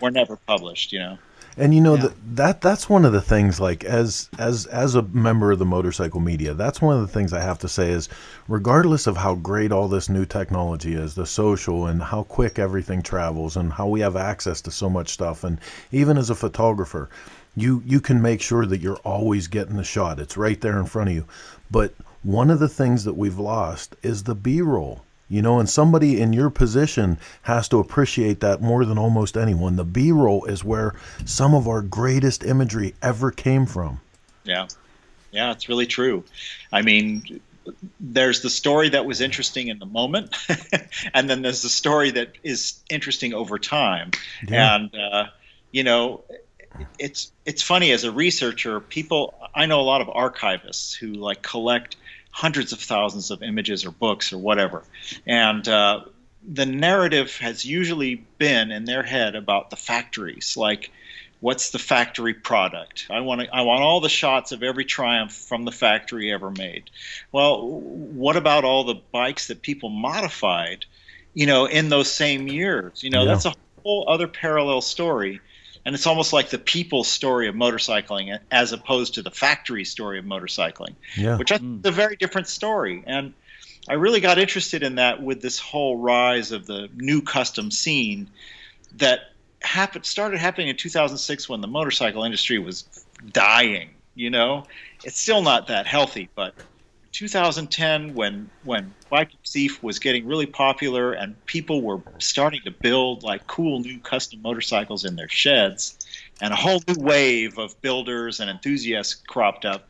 Were never published, And that's one of the things, like as a member of the motorcycle media, that's one of the things I have to say is, regardless of how great all this new technology is, the social and how quick everything travels and how we have access to so much stuff, and even as a photographer, you can make sure that you're always getting the shot. It's right there in front of you. But one of the things that we've lost is the B-roll. And somebody in your position has to appreciate that more than almost anyone. The B-roll is where some of our greatest imagery ever came from. Yeah, it's really true. I mean, there's the story that was interesting in the moment, and then there's the story that is interesting over time. Yeah. And, it's funny, as a researcher, I know a lot of archivists who like collect hundreds of thousands of images or books or whatever. And the narrative has usually been in their head about the factories. Like, what's the factory product? I want all the shots of every Triumph from the factory ever made. Well, what about all the bikes that people modified, in those same years? That's a whole other parallel story. And it's almost like the people's story of motorcycling as opposed to the factory story of motorcycling, which I think is a very different story. And I really got interested in that with this whole rise of the new custom scene that started happening in 2006 when the motorcycle industry was dying. It's still not that healthy, but 2010 when Bike Thief was getting really popular and people were starting to build like cool new custom motorcycles in their sheds, and a whole new wave of builders and enthusiasts cropped up,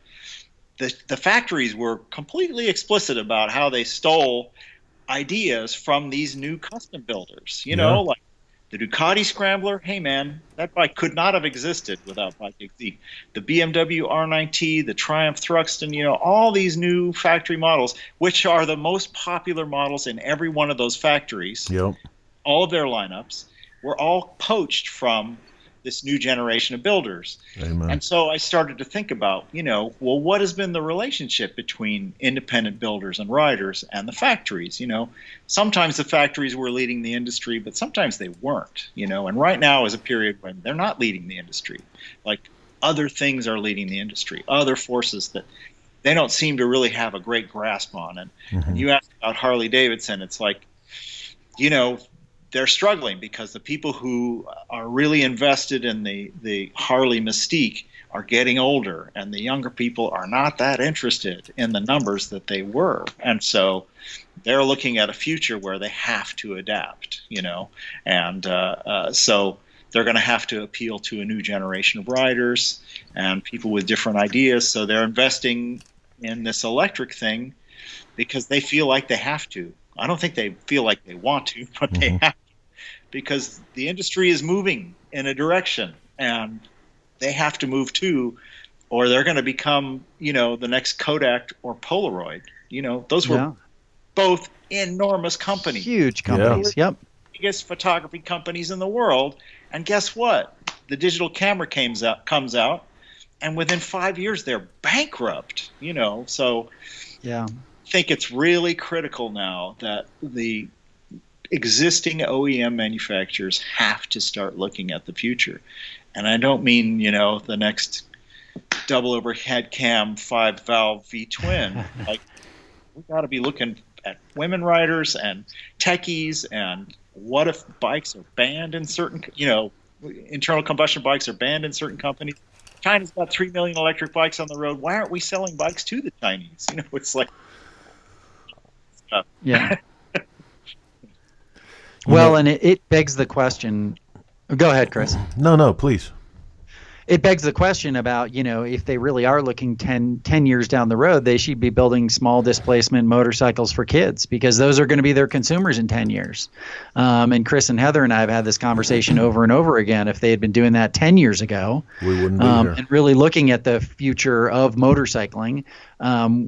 the factories were completely explicit about how they stole ideas from these new custom builders. Like the Ducati Scrambler, hey man, that bike could not have existed without Bike Thief. The BMW R9T, the Triumph Thruxton, all these new factory models, which are the most popular models in every one of those factories. Yep. All of their lineups were all poached from this new generation of builders. Amen. And so I started to think about, what has been the relationship between independent builders and riders and the factories? Sometimes the factories were leading the industry, but sometimes they weren't, and right now is a period when they're not leading the industry. Like, other things are leading the industry, other forces that they don't seem to really have a great grasp on. And you asked about Harley-Davidson, it's like, they're struggling because the people who are really invested in the Harley mystique are getting older, and the younger people are not that interested in the numbers that they were. And so they're looking at a future where they have to adapt, and so they're going to have to appeal to a new generation of riders and people with different ideas. So they're investing in this electric thing because they feel like they have to. I don't think they feel like they want to, but they have to, because the industry is moving in a direction and they have to move too, or they're going to become, the next Kodak or Polaroid. Those were both enormous companies. Huge companies, yep. Biggest photography companies in the world. And guess what? The digital camera comes out, and within 5 years they're bankrupt, So yeah. I think it's really critical now that the existing OEM manufacturers have to start looking at the future. And I don't mean, the next double overhead cam 5-valve V-twin. Like, we got to be looking at women riders and techies, and what if bikes are banned in certain, internal combustion bikes are banned in certain companies. China's got 3 million electric bikes on the road. Why aren't we selling bikes to the Chinese? It's like... Yeah. Well, and it begs the question. Go ahead, Chris. No, please. It begs the question about, if they really are looking 10 years down the road, they should be building small displacement motorcycles for kids, because those are going to be their consumers in 10 years. And Chris and Heather and I have had this conversation over and over again. If they had been doing that 10 years ago, we wouldn't be here. And really looking at the future of motorcycling,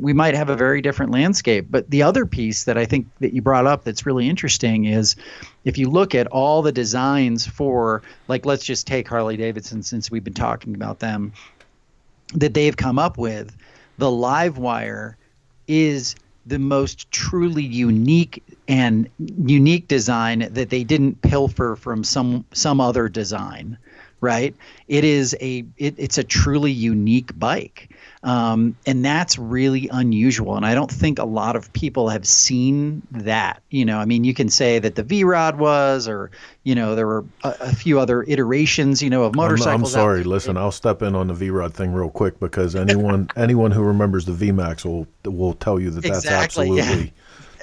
we might have a very different landscape. But the other piece that I think that you brought up that's really interesting is, if you look at all the designs for, like, let's just take Harley-Davidson, since we've been talking about them, that they've come up with, the live wire is the most truly unique design that they didn't pilfer from some other design, right? It's a truly unique bike. And that's really unusual. And I don't think a lot of people have seen that. I mean, you can say that the V-Rod was, or, there were a few other iterations, of motorcycles. I'm sorry. Listen, I'll step in on the V-Rod thing real quick, because anyone who remembers the V-Max will tell you that that's absolutely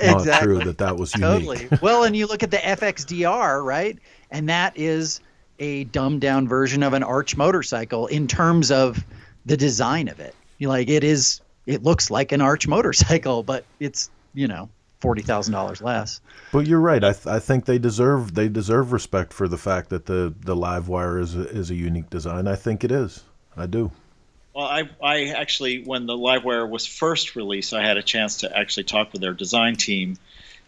not true, that was unique. Totally. Well, and you look at the FXDR, right? And that is a dumbed down version of an arch motorcycle in terms of the design of it. It looks like an arch motorcycle, but it's, $40,000 less. But you're right. I think they deserve respect for the fact that the Livewire is a unique design. I think it is. I do. Well, I actually, when the Livewire was first released, I had a chance to actually talk with their design team,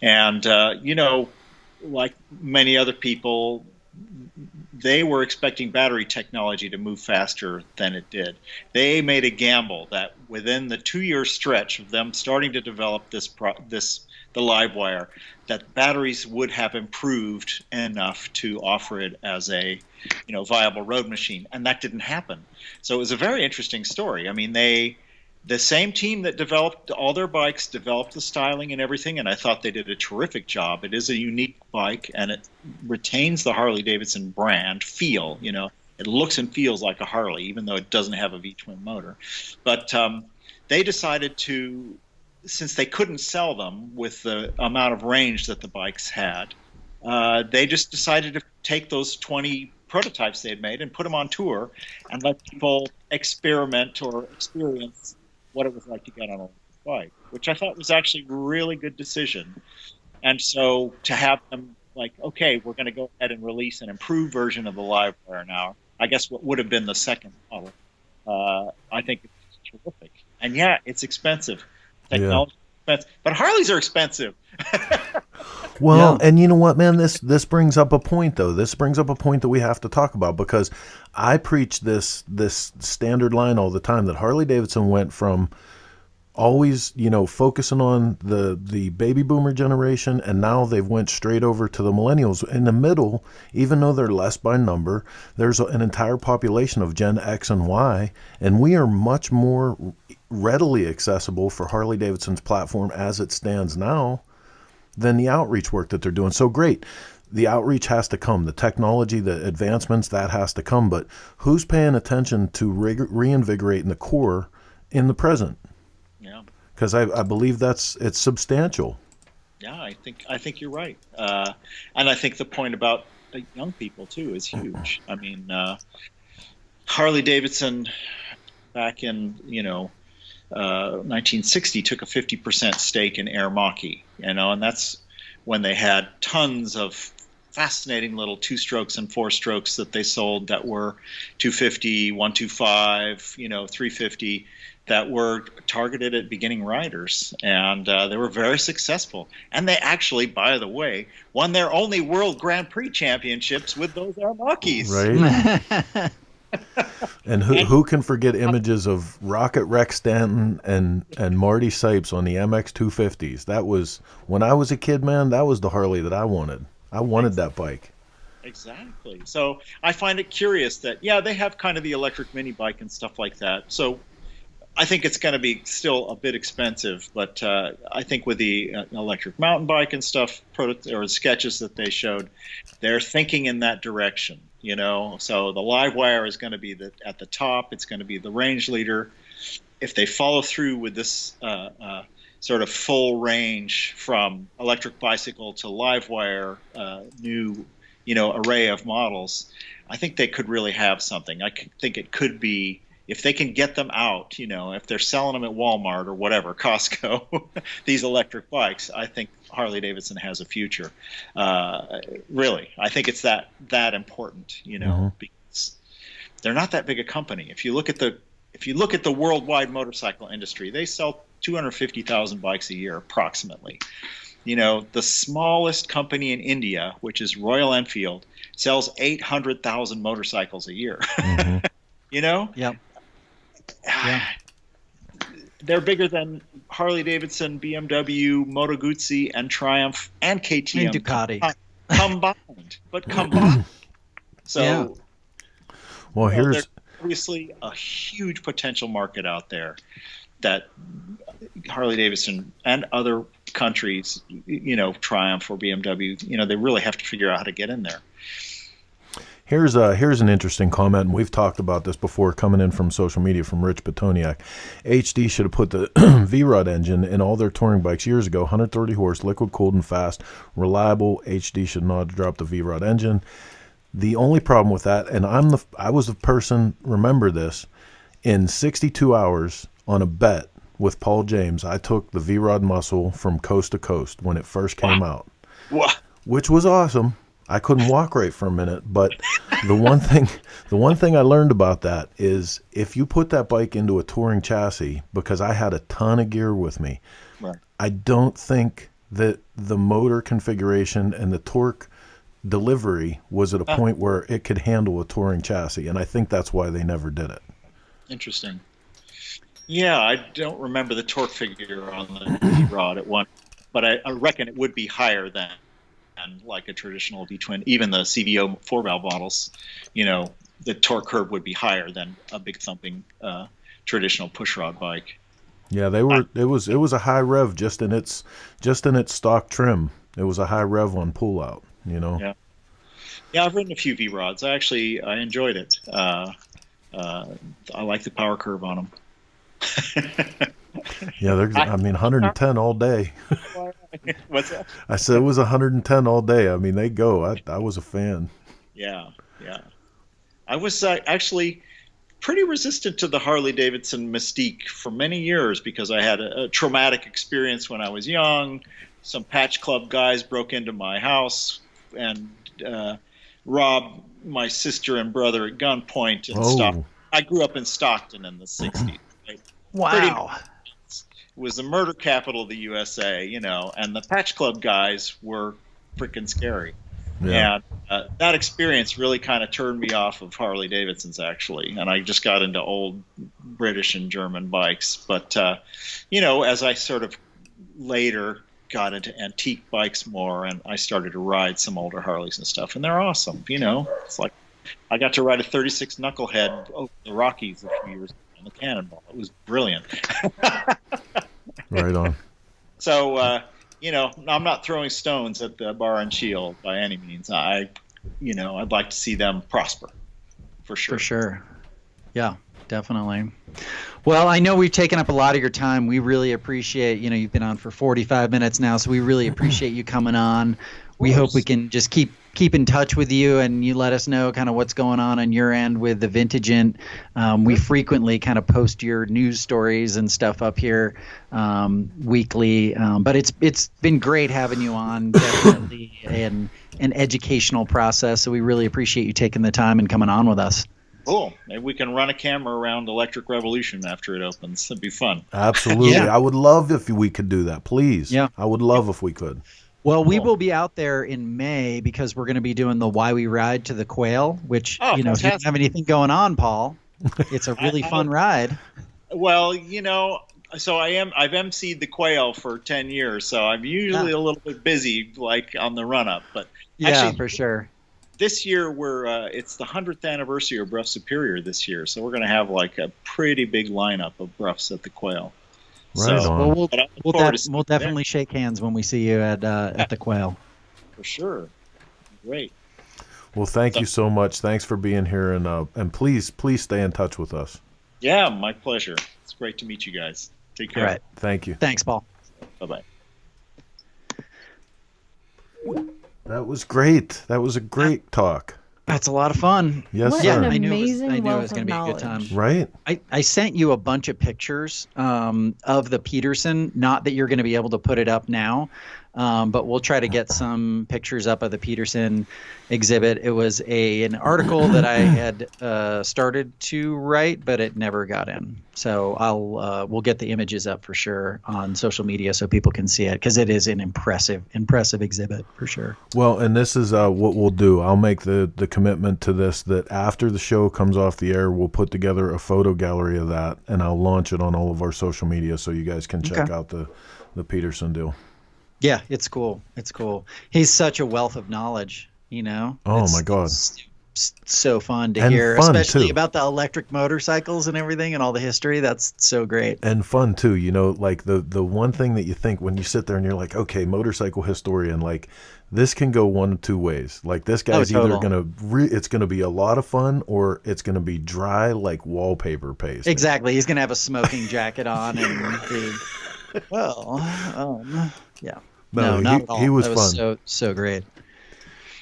and like many other people, they were expecting battery technology to move faster than it did. They made a gamble that within the 2-year stretch of them starting to develop the Livewire, that batteries would have improved enough to offer it as a viable road machine, and that didn't happen. So it was a very interesting story. I mean, the same team that developed all their bikes developed the styling and everything, and I thought they did a terrific job. It is a unique bike, and it retains the Harley-Davidson brand feel. It looks and feels like a Harley, even though it doesn't have a V-twin motor. But they decided to, since they couldn't sell them with the amount of range that the bikes had, they just decided to take those 20 prototypes they had made and put them on tour and let people experiment or experience what it was like to get on a bike, which I thought was actually a really good decision. And so to have them like, okay, we're going to go ahead and release an improved version of the Livewire now, I guess what would have been the second model, I think it's terrific. And yeah, it's expensive. Technology is expensive. But Harleys are expensive. Well, and you know what, man? This brings up a point, though. This brings up a point that we have to talk about, because I preach this standard line all the time that Harley-Davidson went from always, focusing on the baby boomer generation, and now they've went straight over to the millennials. In the middle, even though they're less by number, there's an entire population of Gen X and Y, and we are much more readily accessible for Harley-Davidson's platform as it stands now than the outreach work that they're doing. So great. The outreach has to come. The technology, the advancements, that has to come. But who's paying attention to reinvigorating the core in the present? Yeah. Because I believe it's substantial. Yeah, I think you're right. And I think the point about young people, too, is huge. I mean, Harley-Davidson back in, 1960 took a 50% stake in Air Mach-E, and that's when they had tons of fascinating little 2-strokes and 4-strokes that they sold that were 250, 125, 350, that were targeted at beginning riders, and they were very successful. And they actually, by the way, won their only World Grand Prix championships with those Air Mach-Es. Right. And who can forget images of Rocket Rex Stanton and Marty Sipes on the MX 250s? That was, when I was a kid, man, that was the Harley that I wanted. I wanted that bike. Exactly. So I find it curious that, they have kind of the electric mini bike and stuff like that. So I think it's going to be still a bit expensive, but I think with the electric mountain bike and stuff, or sketches that they showed, they're thinking in that direction. So the Livewire is going to be at the top. It's going to be the range leader. If they follow through with this sort of full range from electric bicycle to Livewire, new array of models, I think they could really have something. I think it could be, if they can get them out, if they're selling them at Walmart or whatever, Costco, these electric bikes, I think Harley-Davidson has a future. Really, I think it's that important, because they're not that big a company. If you look at the worldwide motorcycle industry, they sell 250,000 bikes a year, approximately. The smallest company in India, which is Royal Enfield, sells 800,000 motorcycles a year. Mm-hmm. Yep. Yeah. They're bigger than Harley-Davidson, BMW, Moto Guzzi, and Triumph, and KTM. And Ducati. Combined. So, well, there's obviously a huge potential market out there that Harley-Davidson and other countries, Triumph or BMW, they really have to figure out how to get in there. Here's an interesting comment, and we've talked about this before, coming in from social media from Rich Petoniak. HD should have put the V-Rod engine in all their touring bikes years ago. 130 horse, liquid cooled and fast, reliable. HD should not have dropped the V-Rod engine. The only problem with that, and I was the person, remember this, in 62 hours on a bet with Paul James, I took the V-Rod muscle from coast to coast when it first came out, which was awesome. I couldn't walk right for a minute, but the one thing I learned about that is if you put that bike into a touring chassis, because I had a ton of gear with me, right, I don't think that the motor configuration and the torque delivery was at a point where it could handle a touring chassis, and I think that's why they never did it. Interesting. Yeah, I don't remember the torque figure on the rod at one, but I reckon it would be higher than like a traditional V-twin. Even the CVO 4-valve models, the torque curve would be higher than a big thumping traditional pushrod bike. Yeah, they were. It was a high rev just in its stock trim. It was a high rev on pull out. Yeah, I've ridden a few V-rods. I enjoyed it. I like the power curve on them. Yeah, 110 all day. What's that? I said it was 110 all day. I mean, they go. I was a fan. Yeah. I was actually pretty resistant to the Harley-Davidson Mystique for many years because I had a traumatic experience when I was young. Some Patch Club guys broke into my house and robbed my sister and brother at gunpoint and Stockton. I grew up in Stockton in the 60s. Right? Wow. It was the murder capital of the USA, and the Patch Club guys were freaking scary. Yeah. And that experience really kind of turned me off of Harley-Davidsons, actually, and I just got into old British and German bikes. But, as I sort of later got into antique bikes more, and I started to ride some older Harleys and stuff, and they're awesome, It's like I got to ride a 36 Knucklehead over the Rockies a few years ago on the Cannonball. It was brilliant. Right on. So, I'm not throwing stones at the Bar and Shield by any means. I'd like to see them prosper, for sure. For sure. Yeah, definitely. Well, I know we've taken up a lot of your time. We really appreciate, you've been on for 45 minutes now, so we really appreciate you coming on. We hope we can just keep in touch with you, and you let us know kind of what's going on your end with the Vintagent. We frequently kind of post your news stories and stuff up here weekly, but it's been great having you on, definitely an educational process, so we really appreciate you taking the time and coming on with us. Cool. Maybe we can run a camera around Electric Revolution after it opens. That'd be fun. Absolutely. Yeah. I would love if we could do that, please. Yeah. I would love if we could. Well, we will be out there in May because we're going to be doing the Why We Ride to the Quail, which, if you don't have anything going on, Paul, it's a really fun ride. Well, so I've emceed the Quail for 10 years, so I'm usually a little bit busy, like on the run-up. But actually, for sure. This year it's the 100th anniversary of Bruff Superior this year, so we're going to have like a pretty big lineup of Bruffs at the Quail. Right on. Well, we'll definitely shake hands when we see you at the Quail. For sure. Great. Well, thank you so much. Thanks for being here, and please stay in touch with us. Yeah, my pleasure. It's great to meet you guys. Take care. All right. Thank you. Thanks, Paul. Bye-bye. That was great. That was a great talk. That's a lot of fun. Yes, what sir. An I knew amazing it was going to be a good time. Right. I sent you a bunch of pictures of the Peterson. Not that you're going to be able to put it up now, But we'll try to get some pictures up of the Peterson exhibit. It was an article that I had started to write, but it never got in. So we'll get the images up for sure on social media so people can see it, because it is an impressive exhibit for sure. Well, and this is what we'll do. I'll make the commitment to this, that after the show comes off the air, we'll put together a photo gallery of that, and I'll launch it on all of our social media so you guys can check out the Peterson deal. Yeah, it's cool. It's cool. He's such a wealth of knowledge, Oh, my God. It's so fun to And hear, fun, especially too. about the electric motorcycles and everything and all the history. That's so great. And fun, too. Like the one thing that you think when you sit there and you're like, okay, motorcycle historian, like this can go one of two ways. Like this guy's either going to, it's going to be a lot of fun, or it's going to be dry like wallpaper paste. Exactly. He's going to have a smoking jacket on and be, yeah. No, not at all. He was that fun. So great.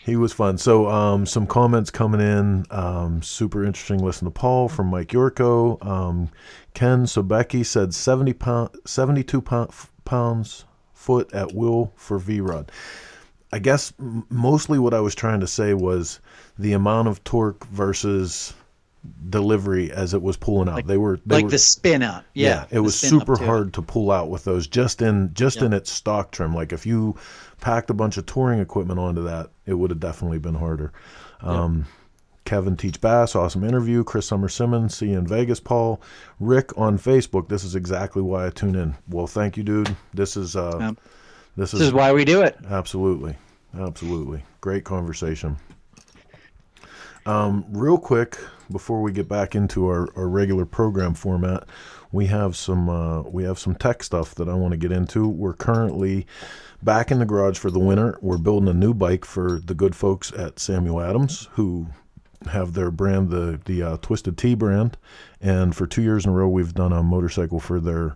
He was fun. So some comments coming in. Super interesting. Listen to Paul from Mike Yorko. Ken Sobecki said 72 pounds foot at will for V-Rod. I guess mostly what I was trying to say was the amount of torque versus delivery as it was pulling out. They were the spin up. Yeah, it was super hard to pull out with those just in its stock trim. Like if you packed a bunch of touring equipment onto that, it would have definitely been harder. Kevin Teach Bass, awesome interview. Chris Summer Simmons, see you in Vegas. Paul Rick on Facebook, this is exactly why I tune in. Well, thank you, dude. This is why we do it. Absolutely great conversation. Real quick, before we get back into our regular program format, we have some tech stuff that I want to get into. We're currently back in the garage for the winter. We're building a new bike for the good folks at Samuel Adams, who have their brand, the Twisted Tea brand, and for 2 years in a row we've done a motorcycle for their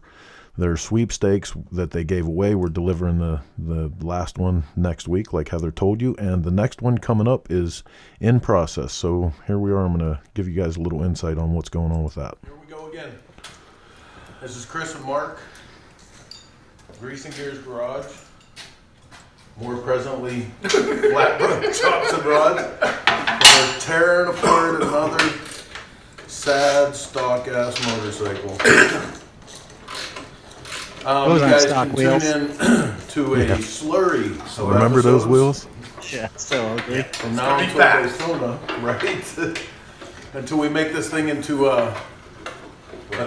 sweepstakes that they gave away. We're delivering the last one next week, like Heather told you, and the next one coming up is in process. So here we are. I'm going to give you guys a little insight on what's going on with that. Here we go again. This is Chris and Mark, Greasing Gears Garage. More presently, Flatbrook Chops and Rods. We're tearing apart another sad stock-ass motorcycle. You guys can tune in to a slurry. So remember those wheels? Yeah, so ugly. From now until Daytona, right? Until we make this thing into a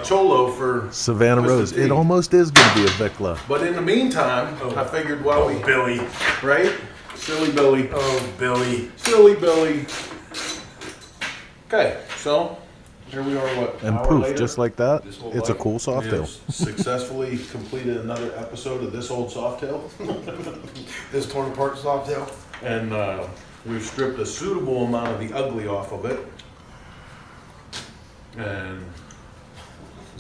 Cholo for Savannah Rose. It almost is going to be a Vicla. But in the meantime, I figured Billy. Right? Silly Billy. Oh, Billy. Silly Billy. Okay, so here we are, an hour poof, later, just like that, it's a cool Softail. Successfully completed another episode of this old Softail. This torn apart Softail. And we've stripped a suitable amount of the ugly off of it. And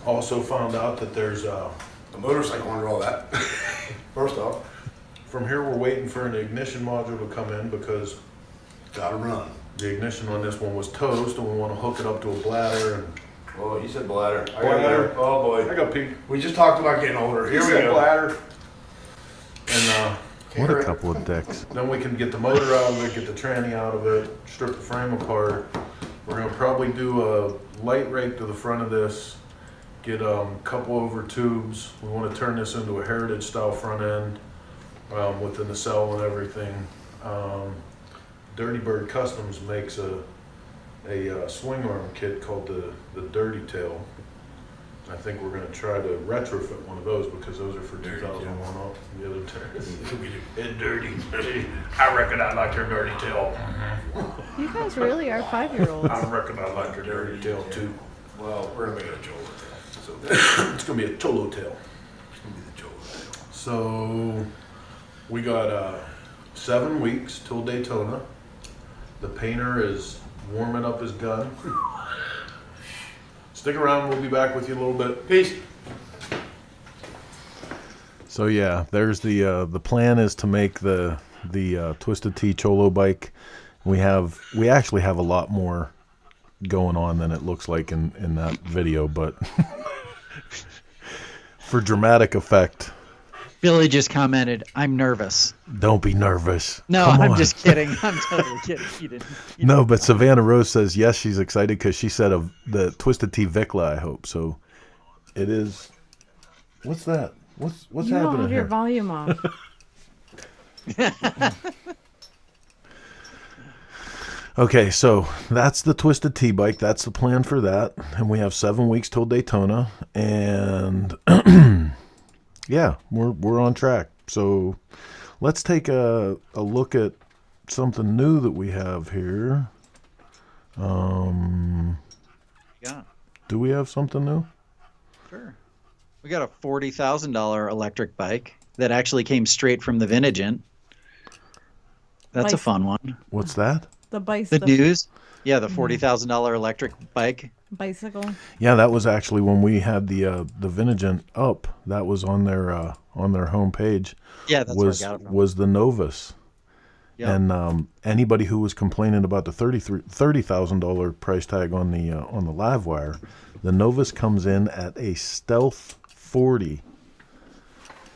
also found out that there's A motorcycle under all that. First off, from here we're waiting for an ignition module to come in because gotta run. the ignition on this one was toast and we want to hook it up to a bladder. And Oh, you said bladder. Bladder. Oh I boy. got pee. We just talked about getting older. Here we go. Bladder. And What a couple of dicks. then we can get the motor out of it, get the tranny out of it, strip the frame apart. We're gonna probably do a light rake to the front of this, get a couple over tubes. We want to turn this into a heritage style front end with the nacelle and everything. Dirty Bird Customs makes a swing arm kit called the Dirty Tail. I think we're going to try to retrofit one of those because those are for 2001 up. The other It's dirty. I reckon I like your dirty tail. You guys really are 5-year-olds. I reckon I like your dirty tail too. Well, we're gonna make it a Cholo tail. So it's going to be a Cholo tail. it's gonna be the Cholo tail. So we got 7 weeks till Daytona. The painter is warming up his gun. Stick around, we'll be back with you a little bit. Peace. So yeah, there's the plan is to make the Twisted Tea Cholo bike. We actually have a lot more going on than it looks like in that video, but for dramatic effect, Billy just commented, "I'm nervous." Don't be nervous. No, Come I'm on. just kidding. I'm totally kidding. You didn't. No, but Savannah Rose says yes, she's excited because she said of the Twisted Tea Vicla. I hope so. It is. What's that? What's You don't happening have your here? volume off. Okay, so that's the Twisted Tea bike. That's the plan for that, and we have 7 weeks till Daytona, and yeah, we're on track. So let's take a look at something new that we have here. Yeah, Do we have something new? sure. We got a $40,000 electric bike that actually came straight from the Vinagent. That's a Bike. fun one. What's that? The The news. Yeah, the $40,000 electric bike. bicycle. Yeah, that was actually when we had the Vinagent up. That was on their homepage. Yeah, that's was where I got it from. was the Novus. Yeah. And anybody who was complaining about the $30,000 price tag on the Livewire, the Novus comes in at a Stealth 40.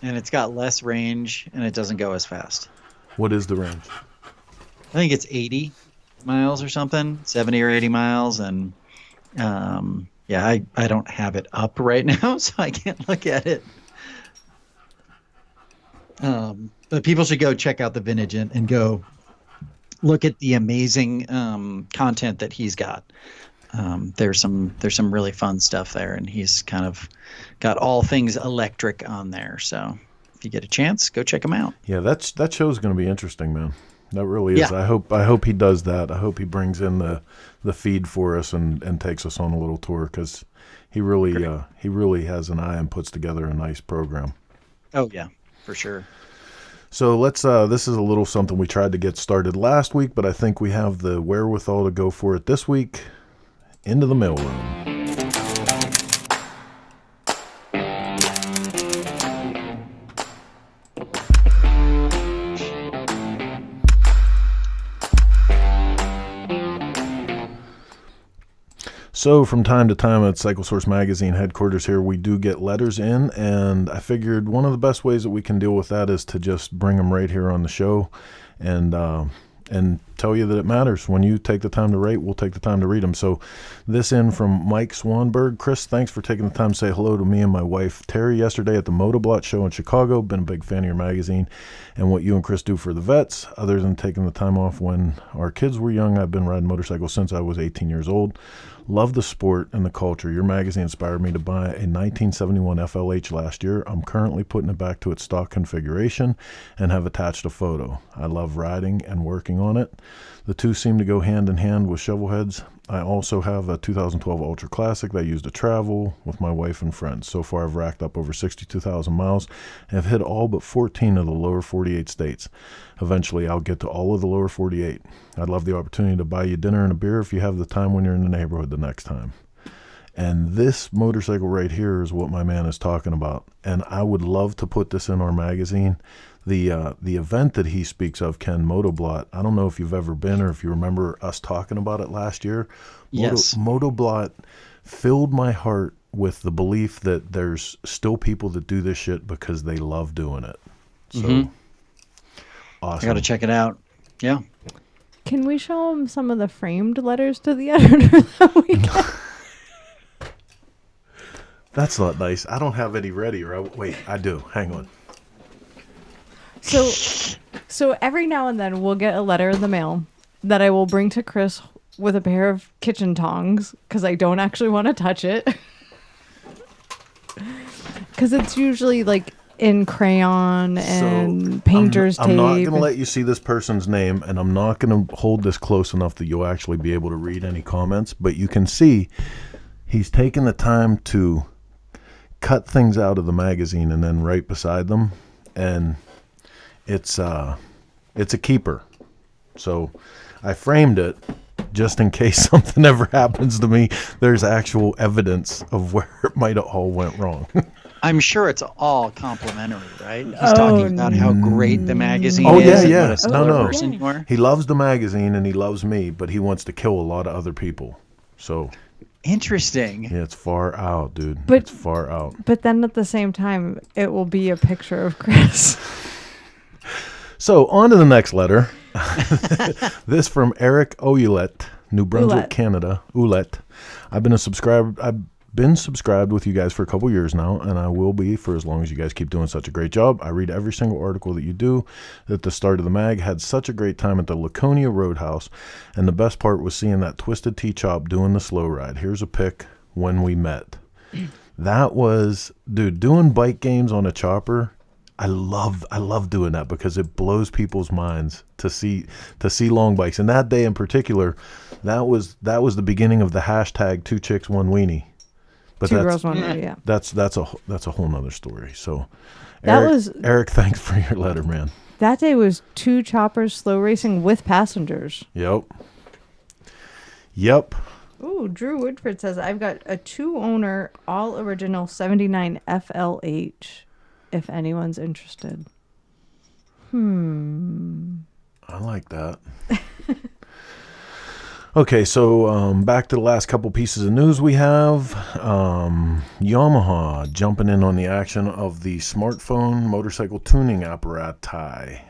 And it's got less range, and it doesn't go as fast. What is the range? I think it's 80 miles or something, 70 or 80 miles. And yeah, I don't have it up right now, so I can't look at it. But people should go check out the Vinagent and go look at the amazing content that he's got. There's some really fun stuff there, and he's kind of got all things electric on there. So if you get a chance, go check him out. Yeah, that show's going to be interesting, man. That really is. Yeah. I hope he does that. I hope he brings in the feed for us and takes us on a little tour, because he really has an eye and puts together a nice program. Oh yeah, for sure. So let's this is a little something we tried to get started last week, but I think we have the wherewithal to go for it this week. Into the mailroom. So from time to time at Cycle Source Magazine headquarters here, we do get letters in, and I figured one of the best ways that we can deal with that is to just bring them right here on the show and tell you that it matters. When you take the time to write, we'll take the time to read them. So this in from Mike Swanberg. Chris, thanks for taking the time to say hello to me and my wife Terry yesterday at the Motoblot show in Chicago. Been a big fan of your magazine and what you and Chris do for the vets. Other than taking the time off when our kids were young, I've been riding motorcycles since I was 18 years old. Love the sport and the culture. Your magazine inspired me to buy a 1971 FLH last year. I'm currently putting it back to its stock configuration and have attached a photo. I love riding and working on it. The two seem to go hand in hand with shovel heads. I also have a 2012 Ultra Classic that I use to travel with my wife and friends. So far, I've racked up over 62,000 miles and have hit all but 14 of the lower 48 states. Eventually, I'll get to all of the lower 48. I'd love the opportunity to buy you dinner and a beer if you have the time when you're in the neighborhood the next time. And this motorcycle right here is what my man is talking about. And I would love to put this in our magazine. The event that he speaks of, Ken, Motoblot, I don't know if you've ever been or if you remember us talking about it last year. Yes. Motoblot filled my heart with the belief that there's still people that do this shit because they love doing it. So, awesome. I got to check it out. Yeah. Can we show him some of the framed letters to the editor that we got? That's not nice. I don't have any ready. Right? Wait, I do. Hang on. So every now and then we'll get a letter in the mail that I will bring to Chris with a pair of kitchen tongs because I don't actually want to touch it. Because it's usually like in crayon and painter's tape. I'm not going to let you see this person's name, and I'm not going to hold this close enough that you'll actually be able to read any comments, but you can see he's taken the time to cut things out of the magazine and then right beside them, and it's a keeper. So I framed it just in case something ever happens to me. There's actual evidence of where it might have all went wrong. I'm sure it's all complimentary, right? He's talking about how great the magazine Oh, is. yeah, and yeah. What a stellar No. person you are. He loves the magazine and he loves me, but he wants to kill a lot of other people. So Interesting. Yeah, it's far out, dude. But- It's far out. But then at the same time, it will be a picture of Chris. So on to the next letter. This from Eric Ouellette, New Brunswick, Ouellette. Canada. Ouellette. I've been subscribed with you guys for a couple years now, and I will be for as long as you guys keep doing such a great job. I read every single article that you do. At the start of the mag, had such a great time at the Laconia Roadhouse, and the best part was seeing that Twisted Tea Chop doing the slow ride. Here's a pic when we met. That was, dude, doing bike games on a chopper. I love doing that because it blows people's minds to see long bikes. And that day in particular, that was the beginning of the hashtag 2 chicks 1 weenie. But Two girls, one weenie, yeah. That's a whole nother story. So Eric, thanks for your letter, man. That day was 2 choppers slow racing with passengers. Yep. Ooh, Drew Woodford says, I've got a 2-owner, all original 79 FLH, if anyone's interested. I like that. Okay, so back to the last couple pieces of news we have. Yamaha jumping in on the action of the smartphone motorcycle tuning apparati.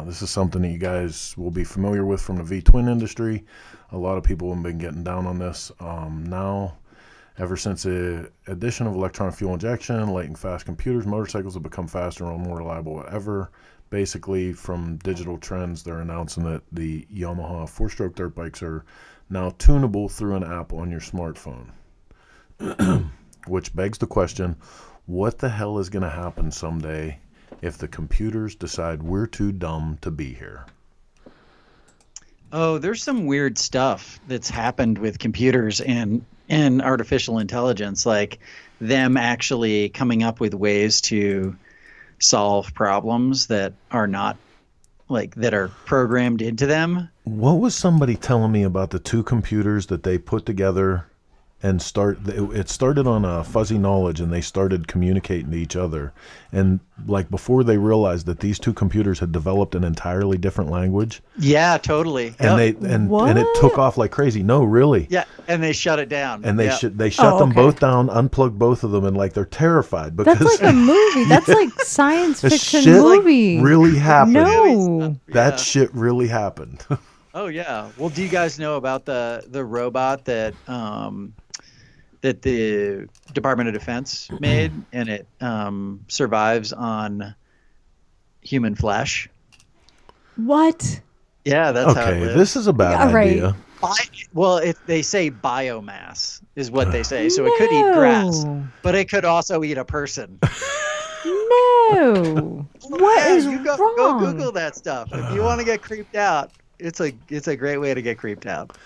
This is something that you guys will be familiar with from the V-twin industry. A lot of people have been getting down on this. Now, ever since the addition of electronic fuel injection, light and fast computers, motorcycles have become faster and more reliable than ever. Basically, from Digital Trends, they're announcing that the Yamaha 4-stroke dirt bikes are now tunable through an app on your smartphone. Which begs the question, what the hell is going to happen someday if the computers decide we're too dumb to be here? Oh, there's some weird stuff that's happened with computers and artificial intelligence, like them actually coming up with ways to solve problems that are not that are programmed into them. What was somebody telling me about the 2 computers that they put together and it started on a fuzzy knowledge, and they started communicating to each other, and before they realized that these 2 computers had developed an entirely different language. Yeah, totally. And and it took off like crazy. No, really. Yeah, and they shut it down. And they shut them both down, unplugged both of them, and they're terrified because that's like a movie. That's like science fiction shit movie. Really happened. No, that shit really happened. Oh yeah. Well, do you guys know about the robot that that the Department of Defense made, and it survives on human flesh? What? Yeah, that's how it okay. lives. This is a bad idea. Well, they say biomass is what they say, so it could eat grass, but it could also eat a person. No. What is wrong? Go Google that stuff if you want to get creeped out. It's a great way to get creeped out.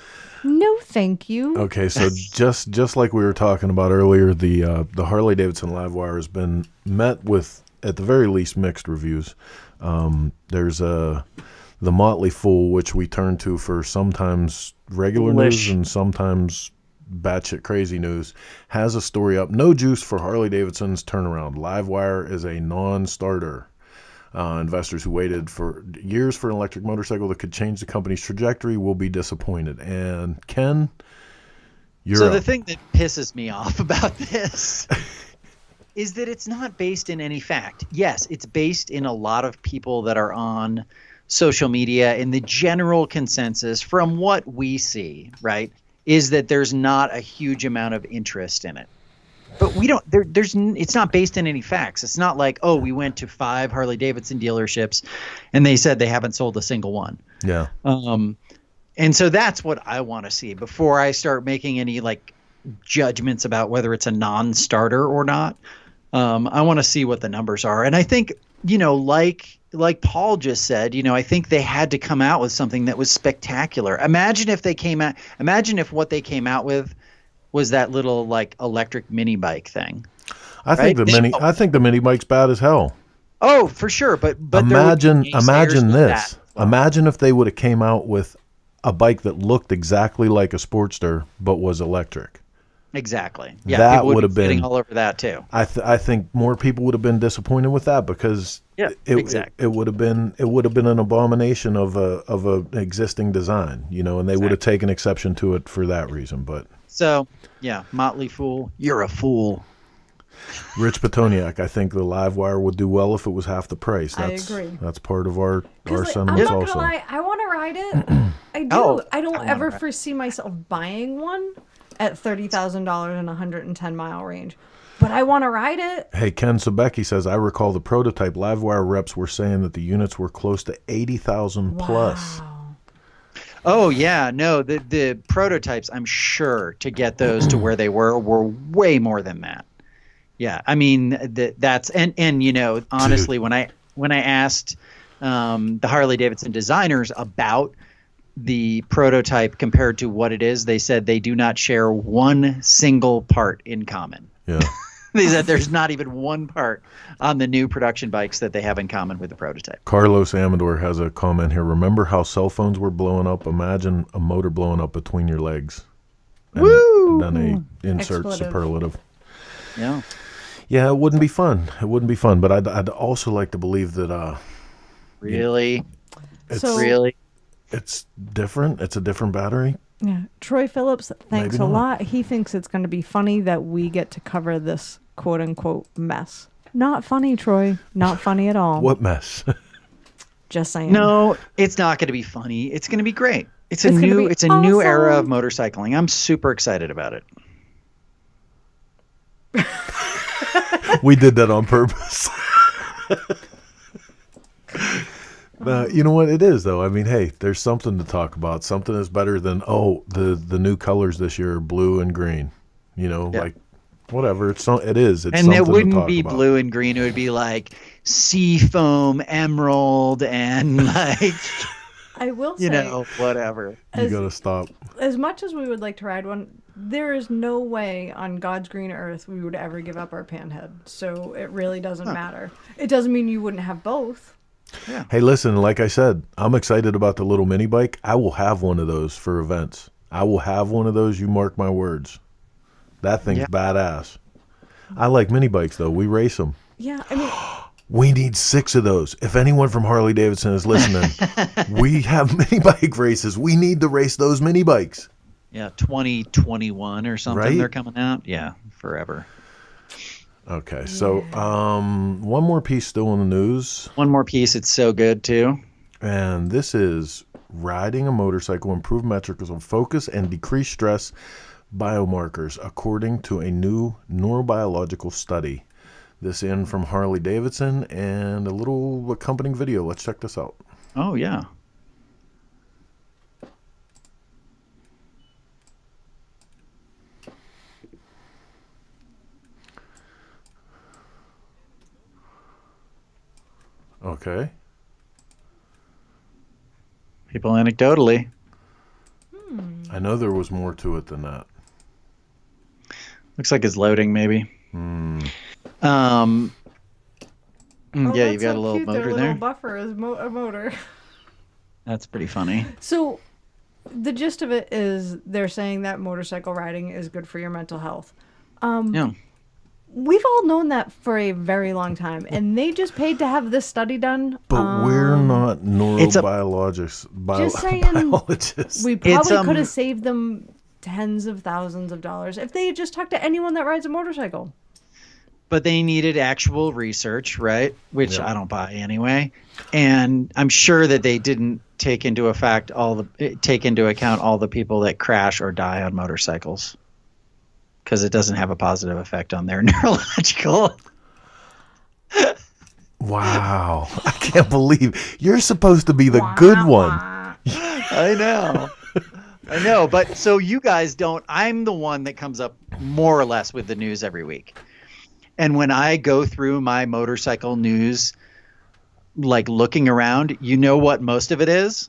No, thank you. Okay, so just like we were talking about earlier, the Harley-Davidson Livewire has been met with, at the very least, mixed reviews. There's the Motley Fool, which we turn to for sometimes regular news and sometimes batshit crazy news, has a story up. No juice for Harley-Davidson's turnaround. Livewire is a non-starter. Investors who waited for years for an electric motorcycle that could change the company's trajectory will be disappointed. And Ken, the thing that pisses me off about this is that it's not based in any fact. Yes, it's based in a lot of people that are on social media, and the general consensus from what we see, right, is that there's not a huge amount of interest in it. But we don't. It's not based in any facts. It's not like, oh, we went to 5 Harley-Davidson dealerships, and they said they haven't sold a single one. Yeah. And so that's what I want to see before I start making any judgments about whether it's a non-starter or not. I want to see what the numbers are, and I think like Paul just said, I think they had to come out with something that was spectacular. Imagine if what they came out with was that little electric mini bike thing. I think the mini bike's bad as hell. Oh, for sure, but imagine this. Imagine if they would have came out with a bike that looked exactly like a Sportster but was electric. Exactly. Yeah, that people would have be been all over that too. I think more people would have been disappointed with that because exactly. it would have been an abomination of a existing design, and they would have taken exception to it for that reason. But so yeah, Motley Fool, you're a fool. Rich Petoniak, I think the Livewire would do well if it was half the price. I agree. That's part of our sentiments I'm not also. gonna lie, I want to ride it. I do. I don't ever foresee myself buying one at $30,000 and 110-mile range. But I want to ride it. Hey, Ken Sebecki says, I recall the prototype Livewire reps were saying that the units were close to 80,000 plus. Oh, yeah. No, the prototypes, I'm sure, to get those to where they were way more than that. Yeah. I mean, that's, and honestly, when I asked the Harley-Davidson designers about the prototype compared to what it is, they said they do not share one single part in common. Yeah. They said there's not even one part on the new production bikes that they have in common with the prototype. Carlos Amador has a comment here. Remember how cell phones were blowing up? Imagine a motor blowing up between your legs. And Woo! Then they insert superlative. Yeah. Yeah, it wouldn't be fun. But I'd also like to believe that. Really? Really? It's different. It's a different battery. Yeah. Troy Phillips, thanks Maybe a not. lot. He thinks it's going to be funny that we get to cover this quote unquote mess. Not funny, Troy. Not funny at all. What mess? Just saying. No, it's not going to be funny. It's going to be great. It's a new era of motorcycling. I'm super excited about it. We did that on purpose. You know what it is, though? I mean, hey, there's something to talk about. Something is better than, the new colors this year are blue and green. Like, whatever. It is. It's and it something wouldn't to talk be about. blue and green. It would be like sea foam, emerald, and like, I will say, whatever. You got to stop. As much as we would like to ride one, there is no way on God's green earth we would ever give up our Panhead. So it really doesn't matter. It doesn't mean you wouldn't have both. Yeah. Hey, listen, like I said, I'm excited about the little mini bike. I will have one of those for events. I will have one of those. You mark my words. That thing's badass. I like mini bikes, though. We race them. Yeah, I mean... We need 6 of those. If anyone from Harley-Davidson is listening, we have mini bike races. We need to race those mini bikes. Yeah, 2021 or something. Right? They're coming out. Yeah, forever. Okay, so one more piece still in the news. One more piece. It's so good, too. And this is riding a motorcycle, improve metrics of focus and decrease stress biomarkers, according to a new neurobiological study. This in from Harley-Davidson and a little accompanying video. Let's check this out. Oh, yeah. Okay. People anecdotally. I know there was more to it than that. Looks like it's loading, maybe. Hmm. Yeah, that's you've got so a little cute. motor Their there. little buffer is a motor. That's pretty funny. So the gist of it is they're saying that motorcycle riding is good for your mental health. Yeah. We've all known that for a very long time, and they just paid to have this study done. But we're not neurobiologists. Just saying, biologists. we probably could have saved them tens of thousands of dollars if they had just talked to anyone that rides a motorcycle. But they needed actual research, right? Which I don't buy anyway. And I'm sure that they didn't take into account all the people that crash or die on motorcycles, because it doesn't have a positive effect on their neurological. Wow. I can't believe you're supposed to be the good one. I know. But so you guys don't. I'm the one that comes up more or less with the news every week. And when I go through my motorcycle news, like looking around, you know what most of it is?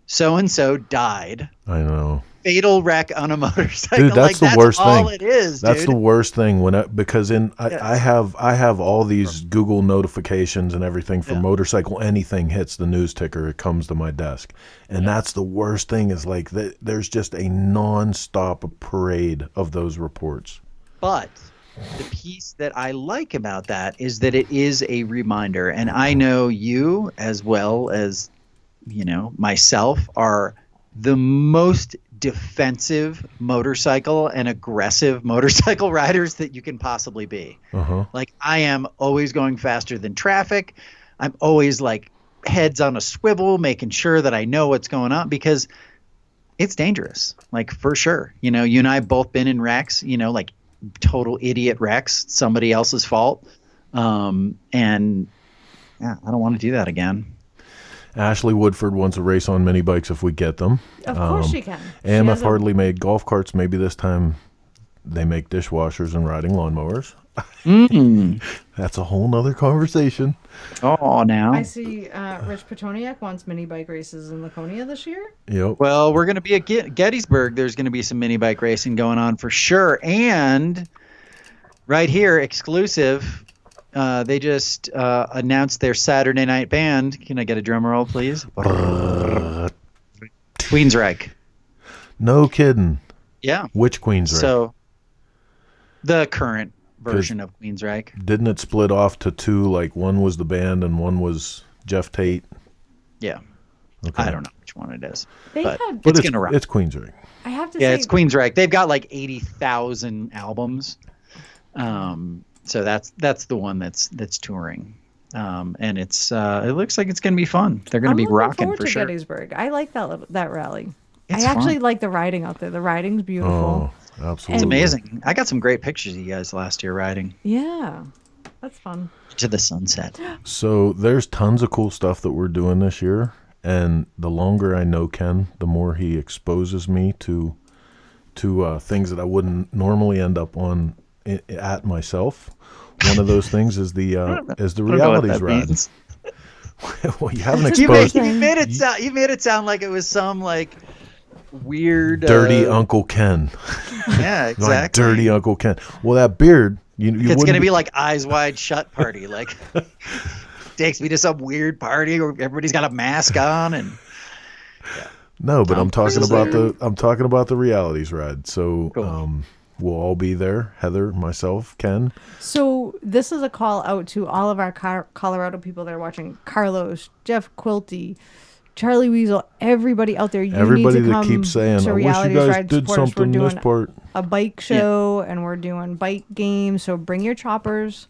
So-and-so died. I know. fatal wreck on a motorcycle. Dude, that's the worst thing. That's all it is, That's dude. the worst thing because Yes. I have all these Google notifications and everything for motorcycle. Anything hits the news ticker, it comes to my desk, and that's the worst thing. Is like there's just a nonstop parade of those reports. But the piece that I like about that is that it is a reminder, and I know you as well as myself are the most defensive motorcycle and aggressive motorcycle riders that you can possibly be. Like, I am always going faster than traffic. I'm always like heads on a swivel, making sure that I know what's going on, because it's dangerous. Like, for sure. You and I have both been in wrecks, like total idiot wrecks, somebody else's fault. And yeah, I don't want to do that again. Ashley Woodford wants a race on mini bikes if we get them. Of course she can. AMF Hardly made golf carts. Maybe this time they make dishwashers and riding lawnmowers. That's a whole nother conversation. Oh, now I see Rich Petoniak wants mini bike races in Laconia this year. Yep. Well, we're going to be at Gettysburg. There's going to be some mini bike racing going on for sure. And right here, exclusive, they just announced their Saturday night band. Can I get a drum roll, please? Queensryche. No kidding. Yeah. Which Queensryche? So the current version of Queensryche. Didn't it split off to two? Like, one was the band and one was Jeff Tate? Yeah. Okay. I don't know which one it is. But it's going to rock. It's Queensryche. I have to Yeah, say, it's Queensryche. They've got like 80,000 albums. So that's the one that's touring. And it's it looks like it's going to be fun. They're going to be rocking for sure. Gettysburg. I like that rally. It's I actually fun. like the riding out there. The riding's beautiful. Oh, absolutely. It's amazing. I got some great pictures of you guys last year riding Yeah, that's fun. to the sunset. So there's tons of cool stuff that we're doing this year, and the longer I know Ken, the more he exposes me to things that I wouldn't normally end up on at myself. One of those things is the realities ride. Well, you haven't exposed. You made it sound like it was some like weird dirty Uncle Ken. Yeah, exactly. Like dirty Uncle Ken. Well, that beard. It's gonna be like Eyes Wide Shut party. Like, takes me to some weird party where everybody's got a mask on and. Yeah. No, but I'm talking about the realities ride. So Cool. we'll all be there. Heather, myself, Ken. So this is a call out to all of our Colorado people that are watching. Carlos, Jeff Quilty, Charlie Weasel, everybody out there. Everybody need to that come keeps saying, to "I wish you Realities guys Ride did Supporters." something We're this doing part." a bike show and we're doing bike games. So bring your choppers.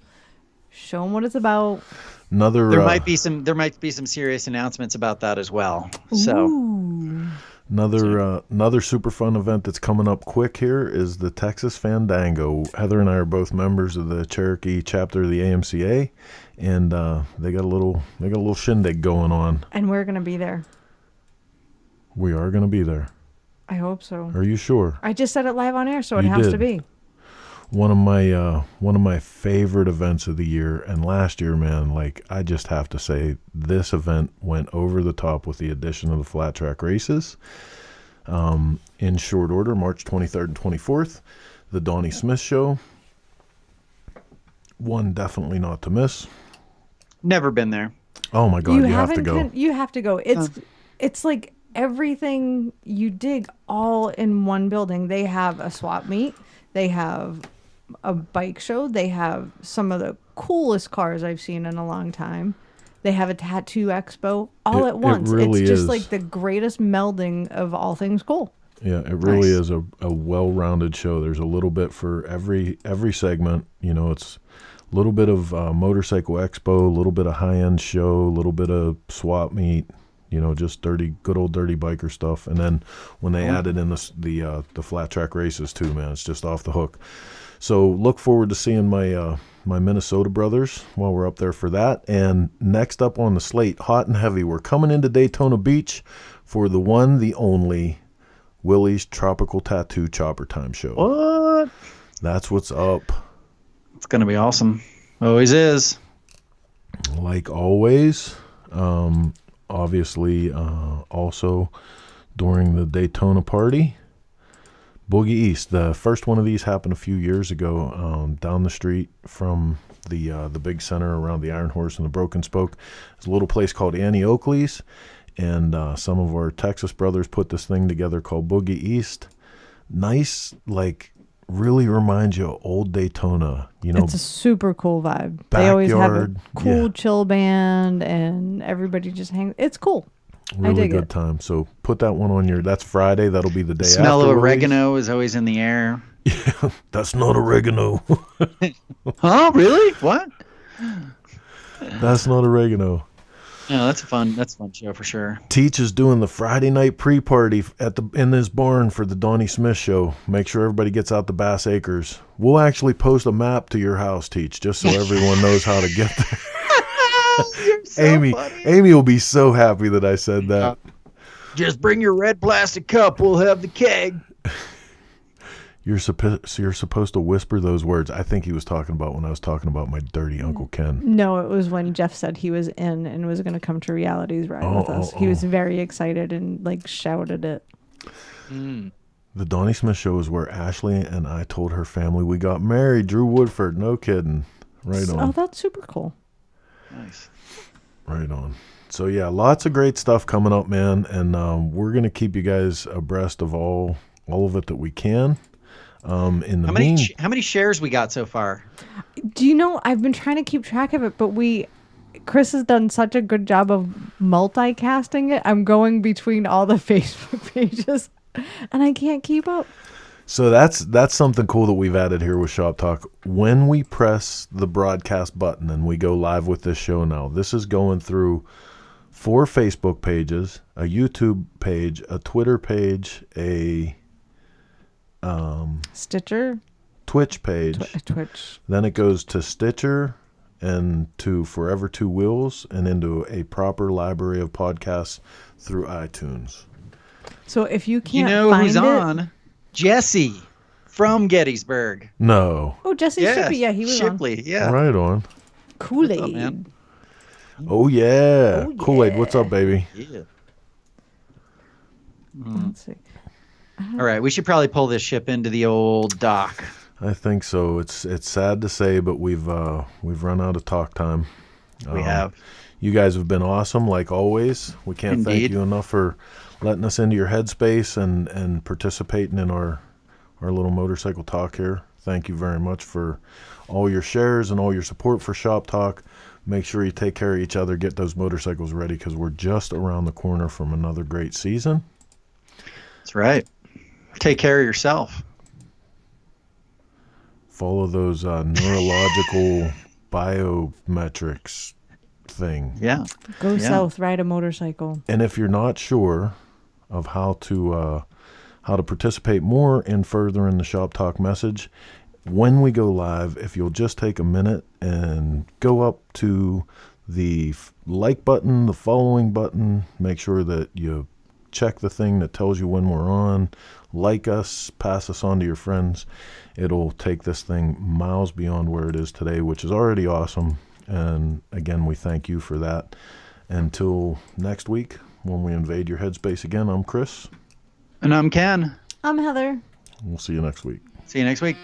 Show them what it's about. There might be some serious announcements about that as well. So. Ooh. Another super fun event that's coming up quick here is the Texas Fandango. Heather and I are both members of the Cherokee chapter of the AMCA, and they got a little shindig going on. And we're gonna be there. We are going to be there. I hope so. Are you sure? I just said it live on air, so it You has did. to be. One of my favorite events of the year, and last year, man, like, I just have to say this event went over the top with the addition of the flat track races. In short order, March 23rd and 24th, the Donnie Smith Show. One definitely not to miss. Never been there. Oh my God, you have to go. You have to go. It's like everything you dig all in one building. They have a swap meet. They have a bike show. They have some of the coolest cars I've seen in a long time. They have a tattoo expo all at once. Really it's just is. like the greatest melding of all things cool. Yeah, it really is a well-rounded show. There's a little bit for every segment. It's a little bit of motorcycle expo, a little bit of high-end show, a little bit of swap meet. Just good old dirty biker stuff. And then when they added in the flat track races too, man, it's just off the hook. So look forward to seeing my Minnesota brothers while we're up there for that. And next up on the slate, hot and heavy, we're coming into Daytona Beach for the one, the only Willie's Tropical Tattoo Chopper Time Show. What? That's what's up. It's gonna be awesome. Always is. Like always. Obviously, also during the Daytona party, Boogie East. The first one of these happened a few years ago down the street from the big center around the Iron Horse and the Broken Spoke. There's a little place called Annie Oakley's, and some of our Texas brothers put this thing together called Boogie East. Nice, like, really reminds you of old Daytona. You know, it's a super cool vibe. They always have a backyard, cool yeah. chill band, and everybody just hangs. It's cool. I really dig good it. time. So put that one on your. That's Friday. That'll be the day after. Smell of release. oregano is always in the air. Yeah, that's not oregano. Huh? Really? What? That's not oregano. No, that's a fun show for sure. Teach is doing the Friday night pre-party in this barn for the Donnie Smith show. Make sure everybody gets out to Bass Acres. We'll actually post a map to your house, Teach, just so everyone knows how to get there. You're so Amy funny. will be so happy that I said that. Just bring your red plastic cup. We'll have the keg. You're supposed to whisper those words. I think he was talking about when I was talking about my dirty Uncle Ken. No, it was when Jeff said he was in and was going to come to Reality's ride with us. He was very excited and like shouted it. The Donnie Smith show is where Ashley and I told her family we got married. Drew Woodford, no kidding. Right on. Oh, that's super cool. Nice. Right on. So yeah, lots of great stuff coming up, man, and we're gonna keep you guys abreast of all of it that we can. In the How many shares we got so far? Do you know, I've been trying to keep track of it, but Chris has done such a good job of multicasting it. I'm going between all the Facebook pages and I can't keep up. So that's something cool that we've added here with Shop Talk. When we press the broadcast button and we go live with this show now, this is going through 4 Facebook pages, a YouTube page, a Twitter page, a Stitcher, Twitch page. Twitch. Then it goes to Stitcher and to Forever Two Wheels and into a proper library of podcasts through iTunes. So if you can't You know find who's it, on? Jesse from Gettysburg. No. Oh, Jesse Shipley, yeah, he was Shipley, yeah. Right on. Kool-Aid. What's up, man? Oh yeah. Oh, Kool-Aid, yeah. what's up, baby? Yeah. Let's see. All right, we should probably pull this ship into the old dock. I think so. It's sad to say, but we've run out of talk time. We have. You guys have been awesome, like always. We can't thank Indeed. you enough for letting us into your headspace and participating in our little motorcycle talk here. Thank you very much for all your shares and all your support for Shop Talk. Make sure you take care of each other, get those motorcycles ready, because we're just around the corner from another great season. That's right. Take care of yourself. Follow those neurological biometrics thing. Yeah. Go south, ride a motorcycle. And if you're not sure of how to participate more in furthering the Shop Talk message, when we go live, if you'll just take a minute and go up to the like button, the following button, make sure that you check the thing that tells you when we're on, like us, pass us on to your friends. It'll take this thing miles beyond where it is today, which is already awesome. And again, we thank you for that. Until next week, when we invade your headspace again, I'm Chris. And I'm Ken. I'm Heather. We'll see you next week. See you next week.